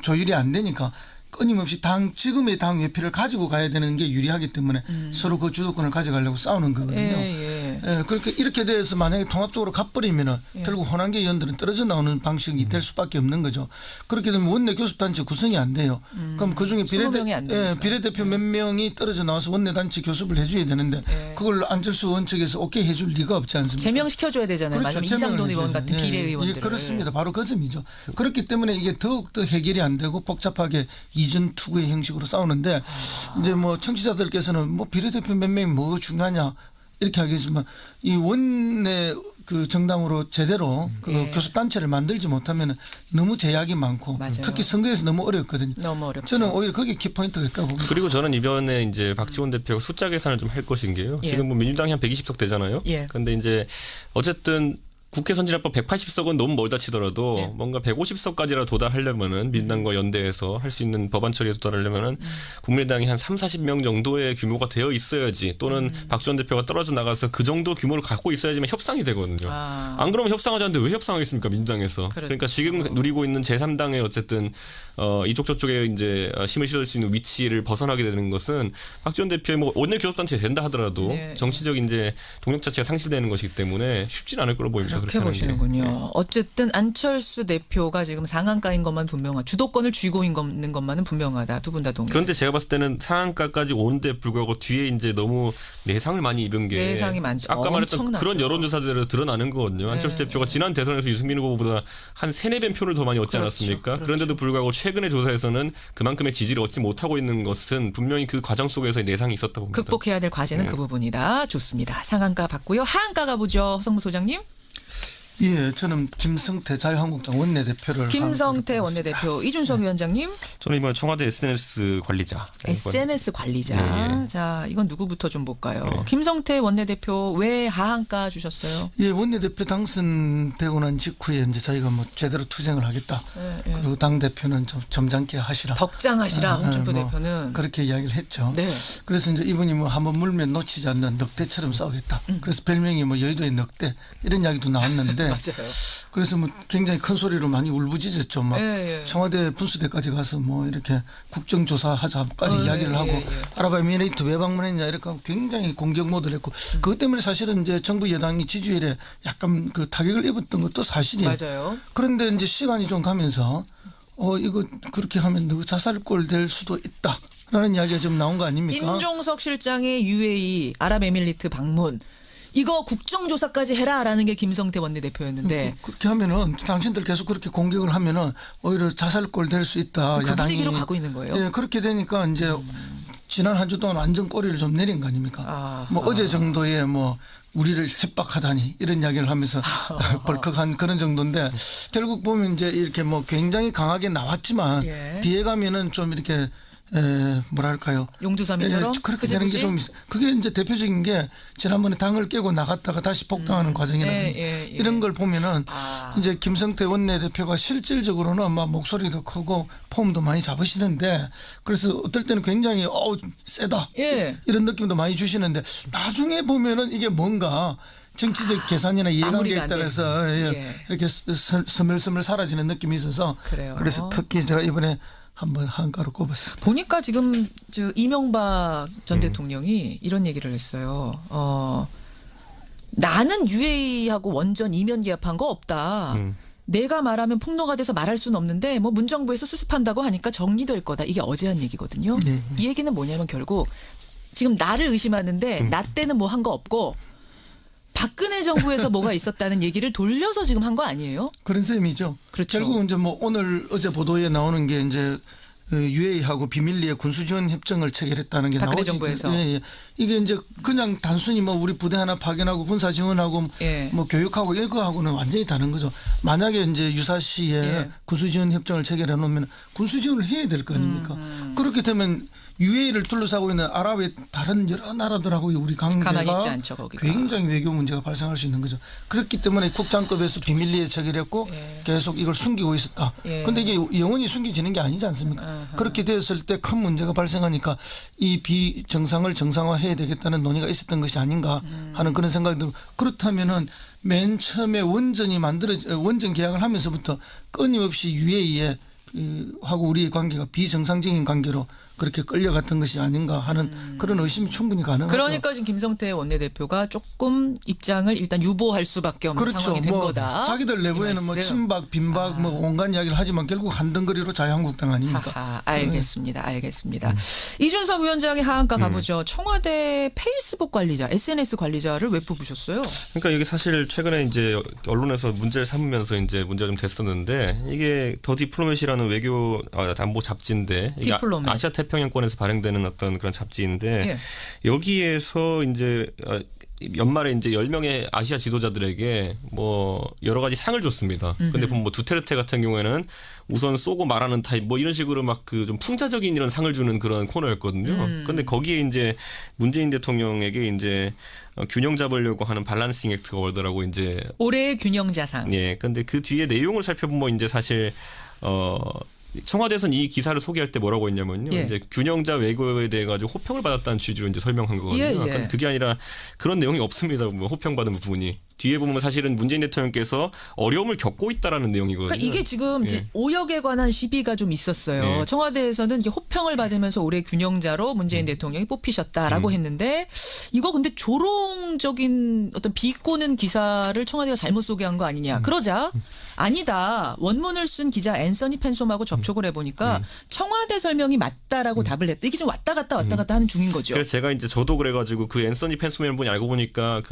조율이 안 되니까 끊임없이 지금의 당 외피를 가지고 가야 되는 게 유리하기 때문에 서로 그 주도권을 가져가려고 싸우는 거거든요. 그렇게 이렇게 돼서 만약에 통합적으로 가버리면은 결국 호남계 의원들은 떨어져 나오는 방식이 될 수밖에 없는 거죠. 그렇게 되면 원내 교섭단체 구성이 안 돼요. 그럼 그중에 비례대표 몇 명이 떨어져 나와서 원내단체 교섭을 해줘야 되는데 그걸 안철수 의원 측에서 오케이 해줄 리가 없지 않습니까? 제명시켜줘야 되잖아요. 그렇죠. 만약에 이상돈 의원 같은 비례의원들을. 그렇습니다. 바로 그 점이죠. 그렇기 때문에 이게 더욱더 해결이 안 되고 복잡하게 이전 투구의 형식으로 싸우는데 이제 뭐 청취자들께서는 뭐 비례대표 몇 명이 뭐 중요하냐 이렇게 하겠지만 이 원내 그 정당으로 제대로 그 교섭단체를 만들지 못하면 너무 제약이 많고 맞아요. 특히 선거에서 너무 어렵거든요. 너무 어렵죠. 저는 오히려 그게 키포인트가 있다고 봅니다. 그리고 저는 이번에 이제 박지원 대표가 숫자 계산을 좀 할 것인 게요. 지금 뭐 민주당이 한 120석 되잖아요. 그런데 이제 어쨌든 국회 선진화법 180석은 너무 멀다 치더라도 뭔가 150석까지라도 도달하려면은 민주당과 연대해서 할 수 있는 법안 처리에 도달하려면은 국민의당이 한 30-40명 정도의 규모가 되어 있어야지 또는 박지원 대표가 떨어져 나가서 그 정도 규모를 갖고 있어야지만 협상이 되거든요. 안 그러면 협상하지 않는데 왜 협상하겠습니까 민주당에서. 그러니까 지금 누리고 있는 제3당의 어쨌든 이쪽 저쪽에 이제 힘을 실을 수 있는 위치를 벗어나게 되는 것은 박지원 대표의 뭐 원내 교섭단체 된다 하더라도 정치적 이제 동력 자체가 상실되는 것이기 때문에 쉽지는 않을 거로 보입니다. 그렇게 보시는군요. 어쨌든 안철수 대표가 지금 상한가인 것만 분명하다. 주도권을 쥐고 있는 것만은 분명하다. 두 분 다 동의. 그런데 제가 봤을 때는 상한가까지 오는데 불구하고 뒤에 이제 너무 내상을 많이 입은 게 내상이 많죠. 아까 말했던 엄청나죠. 그런 여론조사대로 드러나는 거거든요. 안철수 대표가 지난 대선에서 유승민 후보보다 한 3-4배 표를 더 많이 얻지 않았습니까? 그런데도 불구하고 최근의 조사에서는 그만큼의 지지를 얻지 못하고 있는 것은 분명히 그 과정 속에서의 내상이 있었다고 봅니다. 극복해야 될 과제는 그 부분이다. 좋습니다. 상한가 봤고요. 하한가 가보죠. 허성무 소장님. 예, 저는 김성태 자유한국당 원내대표를. 김성태 원내대표. 이준석 위원장님. 저는 이번 청와대 SNS 관리자. SNS 관리자. 자, 이건 누구부터 좀 볼까요? 김성태 원내대표 왜 하한가 주셨어요? 예, 원내대표 당선되고 난 직후에 이제 저희가 뭐 제대로 투쟁을 하겠다. 그리고 당대표는 좀 점잖게 하시라. 덕장하시라. 홍준표 대표는. 그렇게 이야기를 했죠. 네. 그래서 이제 이분이 뭐 한번 물면 놓치지 않는 늑대처럼 싸우겠다. 그래서 별명이 뭐 여의도의 늑대 이런 이야기도 나왔는데 맞아요. 그래서 뭐 굉장히 큰 소리로 많이 울부짖었죠. 막 청와대 분수대까지 가서 뭐 이렇게 국정조사하자까지 이야기를 하고 아랍에미레이트 왜 방문했냐 이렇게 하고 굉장히 공격 모드를 했고 그것 때문에 사실은 이제 정부 여당이 지지율에 약간 그 타격을 입었던 것도 사실이에요. 맞아요. 그런데 이제 시간이 좀 가면서 이거 그렇게 하면 누구 자살골 될 수도 있다라는 이야기가 좀 나온 거 아닙니까? 임종석 실장의 UAE 아랍에미리트 방문. 이거 국정조사까지 해라라는 게 김성태 원내대표였는데 그렇게 하면은 당신들 계속 그렇게 공격을 하면은 오히려 자살골 될 수 있다. 그 분위기로 가고 있는 거예요. 예, 그렇게 되니까 이제 지난 한 주 동안 완전 꼬리를 좀 내린 거 아닙니까? 뭐 어제 정도에 뭐 우리를 협박하다니 이런 이야기를 하면서 벌컥한 그런 정도인데 결국 보면 이제 이렇게 뭐 굉장히 강하게 나왔지만 뒤에 가면은 좀 이렇게 뭐랄까요? 용두사미처럼 그렇게 되는 게 좀 그게 이제 대표적인 게 지난번에 당을 깨고 나갔다가 다시 복당하는 과정이라든지 이런 걸 보면은 이제 김성태 원내대표가 실질적으로는 막 목소리도 크고 폼도 많이 잡으시는데 그래서 어떨 때는 굉장히 세다 이런 느낌도 많이 주시는데 나중에 보면은 이게 뭔가 정치적 계산이나 이해관계에 따라서 이렇게 스멀스멀 사라지는 느낌이 있어서 그래서 특히 제가 이번에 한번 한가로 꼽았어요. 보니까 지금 이명박 전 대통령이 이런 얘기를 했어요. 나는 UA하고 원전 이면 계약한 거 없다. 내가 말하면 폭로가 돼서 말할 수는 없는데 뭐 문정부에서 수습한다고 하니까 정리될 거다. 이게 어제 한 얘기거든요. 이 얘기는 뭐냐면 결국 지금 나를 의심하는데 나 때는 뭐 한 거 없고 박근혜 정부에서 뭐가 있었다는 얘기를 돌려서 지금 한 거 아니에요? 그런 셈이죠. 그렇죠. 결국 이제 뭐 오늘 어제 보도에 나오는 게 이제 UA하고 비밀리에 군수지원 협정을 체결했다는 게 박근혜 나오죠. 정부에서. 이게 이제 그냥 단순히 뭐 우리 부대 하나 파견하고 군사 지원하고 뭐 교육하고 이거하고는 완전히 다른 거죠. 만약에 이제 유사시에 군수지원 협정을 체결해 놓으면 군수지원을 해야 될 거 아닙니까? 그렇게 되면 UAE를 둘러싸고 있는 아랍의 다른 여러 나라들하고 우리 관계가 굉장히 외교 문제가 발생할 수 있는 거죠. 그렇기 때문에 국장급에서 비밀리에 체결했고 계속 이걸 숨기고 있었다. 그런데 이게 영원히 숨겨지는 게 아니지 않습니까? 그렇게 되었을 때 큰 문제가 발생하니까 이 비정상을 정상화해야 되겠다는 논의가 있었던 것이 아닌가 하는 그런 생각이 들고 그렇다면은 맨 처음에 원전 계약을 하면서부터 끊임없이 UAE에 하고 우리의 관계가 비정상적인 관계로 그렇게 끌려갔던 것이 아닌가 하는 그런 의심이 충분히 가능하죠. 그러니까 지금 김성태 원내대표가 조금 입장을 일단 유보할 수밖에 없는 상황이 된 거다. 자기들 내부에는 뭐 친박, 빈박 뭐 온갖 이야기를 하지만 결국 한 덩거리로 자유한국당 아닙니까? 알겠습니다. 이준석 위원장의 하한가 가보죠. 청와대 페이스북 관리자, SNS 관리자를 왜 뽑으셨어요? 그러니까 이게 사실 최근에 이제 언론에서 문제를 삼으면서 이제 문제가 좀 됐었는데 이게 더 디플로맷이라는 외교 안보 잡지인데 이게 아시아 태평양권에서 발행되는 어떤 그런 잡지인데 여기에서 이제 연말에 이제 10명의 아시아 지도자들에게 뭐 여러 가지 상을 줬습니다. 근데 보면 뭐 두테르테 같은 경우에는 우선 쏘고 말하는 타입 뭐 이런 식으로 막 그 좀 풍자적인 이런 상을 주는 그런 코너였거든요. 근데 거기에 이제 문재인 대통령에게 이제 균형 잡으려고 하는 밸런싱 액트 어워드라고 이제 올해의 균형자상. 근데 그 뒤에 내용을 살펴보면 이제 사실 청와대에서는 이 기사를 소개할 때 뭐라고 했냐면요. 이제 균형자 외교에 대해 가지고 호평을 받았다는 취지로 이제 설명한 거거든요. 그게 아니라 그런 내용이 없습니다. 뭐 호평받은 부분이. 뒤에 보면 사실은 문재인 대통령께서 어려움을 겪고 있다라는 내용이거든요. 그러니까 이게 지금 이제 오역에 관한 시비가 좀 있었어요. 청와대에서는 이제 호평을 받으면서 올해 균형자로 문재인 대통령이 뽑히셨다라고 했는데 이거 근데 조롱적인 어떤 비꼬는 기사를 청와대가 잘못 소개한 거 아니냐. 그러자 아니다. 원문을 쓴 기자 앤서니 펜솜하고 접촉을 해보니까 청와대 설명이 맞다라고 답을 했다. 이게 지금 왔다 갔다 하는 중인 거죠. 그래서 제가 이제 저도 그래가지고 그 앤서니 펜솜이라는 분이 알고 보니까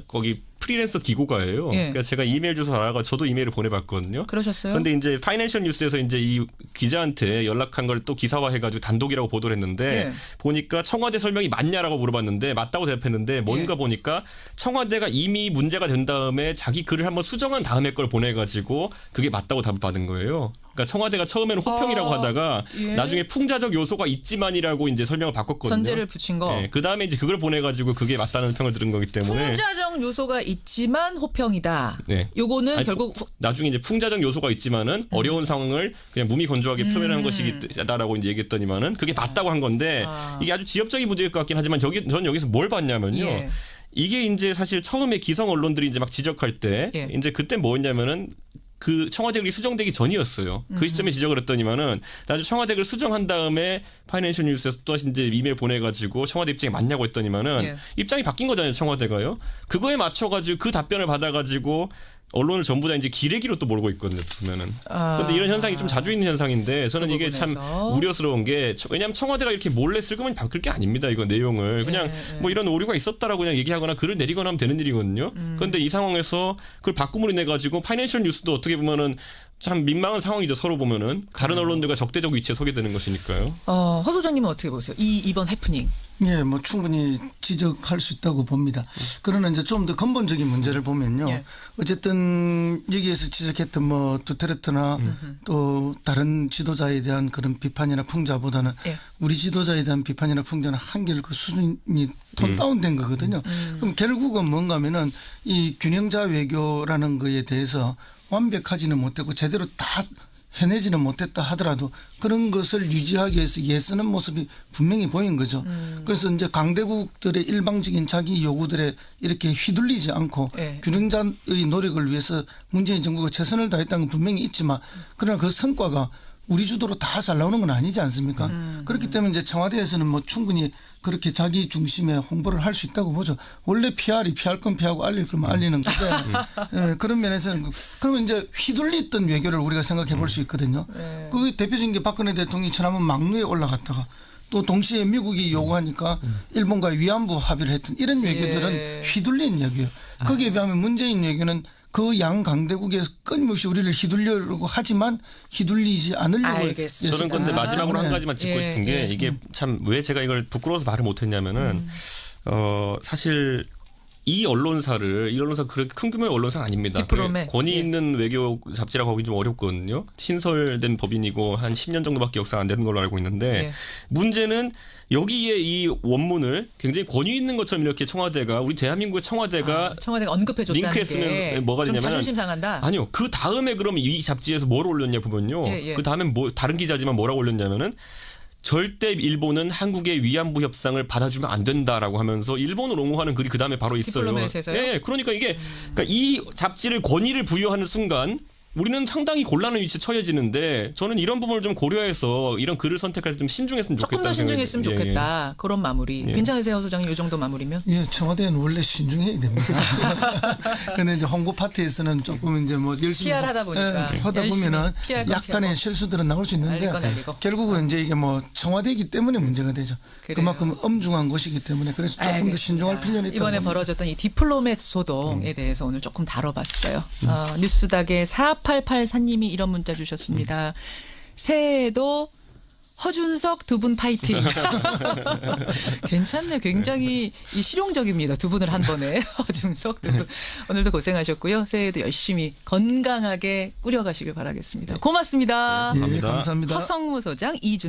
거기 프리랜서 기고가예요. 그러니까 제가 이메일 주소 알아가 저도 이메일을 보내봤거든요. 그러셨어요? 그런데 이제 파이낸셜 뉴스에서 이제 이 기자한테 연락한 걸 또 기사화해가지고 단독이라고 보도를 했는데 보니까 청와대 설명이 맞냐라고 물어봤는데 맞다고 대답했는데 뭔가 보니까 청와대가 이미 문제가 된 다음에 자기 글을 한번 수정한 다음에 걸 보내가지고 그게 맞다고 답을 받은 거예요. 그러니까 청와대가 처음에는 호평이라고 하다가 나중에 풍자적 요소가 있지만이라고 이제 설명을 바꿨거든요. 전제를 붙인 거. 그 다음에 이제 그걸 보내가지고 그게 맞다는 평을 들은 거기 때문에. 풍자적 요소가 있지만 호평이다. 요거는 결국 나중에 이제 풍자적 요소가 있지만은 어려운 상황을 그냥 무미건조하게 표현하는 것이다라고 이제 얘기했더니만은 그게 맞다고 한 건데 이게 아주 지엽적인 문제일 것 같긴 하지만 저는 여기서 뭘 봤냐면요. 이게 이제 사실 처음에 기성 언론들이 이제 막 지적할 때 이제 그때 뭐였냐면은. 그 청와대 글이 수정되기 전이었어요. 그 시점에 지적을 했더니만은 나중에 청와대 글 수정한 다음에 파이낸셜 뉴스에서 또 이제 이메일 보내가지고 청와대 입장이 맞냐고 했더니만은 입장이 바뀐 거잖아요. 청와대가요. 그거에 맞춰가지고 그 답변을 받아가지고 언론을 전부 다 이제 기레기로 또 몰고 있거든요. 보면은. 그런데 이런 현상이 좀 자주 있는 현상인데 저는 이게 참 우려스러운 게 왜냐하면 청와대가 이렇게 몰래 슬그머니 바꿀 게 아닙니다. 이거 내용을 그냥 뭐 이런 오류가 있었다라고 그냥 얘기하거나 글을 내리거나 하면 되는 일이거든요. 그런데 이 상황에서 그걸 바꾸물이 내 가지고 파이낸셜 뉴스도 어떻게 보면은 참 민망한 상황이죠. 서로 보면은 다른 언론들과 적대적 위치에 서게 되는 것이니까요. 허 소장님은 어떻게 보세요? 이번 해프닝. 예, 뭐 충분히 지적할 수 있다고 봅니다. 그러나 이제 좀 더 근본적인 문제를 보면요. 예. 어쨌든 여기에서 지적했던 뭐 두테르테나 또 다른 지도자에 대한 그런 비판이나 풍자보다는 우리 지도자에 대한 비판이나 풍자는 한결 그 수준이 톤 다운된 거거든요. 그럼 결국은 뭔가 하면은 이 균형자 외교라는 거에 대해서 완벽하지는 못했고 제대로 다 해내지는 못했다 하더라도 그런 것을 유지하기 위해서 애쓰는 모습이 분명히 보인 거죠. 그래서 이제 강대국들의 일방적인 자기 요구들에 이렇게 휘둘리지 않고 균형자의 노력을 위해서 문재인 정부가 최선을 다했다는 건 분명히 있지만 그러나 그 성과가 우리 주도로 다 잘 나오는 건 아니지 않습니까? 그렇기 때문에 이제 청와대에서는 뭐 충분히 그렇게 자기 중심의 홍보를 할 수 있다고 보죠. 원래 PR이 피할 건 피하고 알릴 거면 알리는 건데 예, 그런 면에서는 그러면 이제 휘둘렸던 외교를 우리가 생각해 볼 수 있거든요. 그 대표적인 게 박근혜 대통령이 천안문 막루에 올라갔다가 또 동시에 미국이 요구하니까 일본과 위안부 합의를 했던 이런 외교들은 휘둘린 외교예요. 거기에 비하면 문재인 외교는 그 양 강대국에 끊임없이 우리를 휘둘려고 하지만 휘둘리지 않으려고. 알겠습니다. 저는 근데 마지막으로 한 가지만 짚고 싶은 게 이게 참 왜 제가 이걸 부끄러워서 말을 못했냐면은 사실 이 언론사 그렇게 큰 규모의 언론사는 아닙니다. 권위 있는 외교 잡지라고 하기 좀 어렵거든요. 신설된 법인이고 한 10년 정도밖에 역사가 안 되는 걸로 알고 있는데 문제는 여기에 이 원문을 굉장히 권위 있는 것처럼 이렇게 청와대가 우리 대한민국의 청와대가 언급해줬다는 링크했으면 게 뭐가 되냐면 자존심 상한다. 아니요. 그 다음에 그럼 이 잡지에서 뭘 올렸냐 보면요. 그 다음에 뭐 다른 기자지만 뭐라고 올렸냐면은 절대 일본은 한국의 위안부 협상을 받아주면 안 된다라고 하면서 일본을 옹호하는 글이 그 다음에 바로 있어요. 디플로맷에서요? 예, 그러니까 이게 그러니까 이 잡지를 권위를 부여하는 순간 우리는 상당히 곤란한 위치에 처해지는데 저는 이런 부분을 좀 고려해서 이런 글을 선택할 때 좀 신중했으면 좋겠다. 조금 더 신중했으면 좋겠다. 그런 마무리. 괜찮으세요, 소장님? 이 정도 마무리면? 예, 청와대는 원래 신중해야 됩니다. 그런데 이제 홍보 파트에서는 조금 이제 뭐 열심히 하다 보니까 하다 보면은 약간의 실수들은 나올 수 있는데 결국은 이제 이게 뭐 청와대이기 때문에 문제가 되죠. 그만큼 엄중한 것이기 때문에 그래서 조금 더 신중할 필요는 있다. 이번에 벌어졌던 이 디플로맷 소동에 대해서 오늘 조금 다뤄봤어요. 뉴스닥의 4884님이 이런 문자 주셨습니다. 새해에도 허준석 두 분 파이팅. 괜찮네. 굉장히 실용적입니다. 두 분을 한 번에. 허준석 두 분. 오늘도 고생하셨고요. 새해에도 열심히 건강하게 꾸려가시길 바라겠습니다. 고맙습니다. 네, 감사합니다. 감사합니다. 허성무 소장, 이준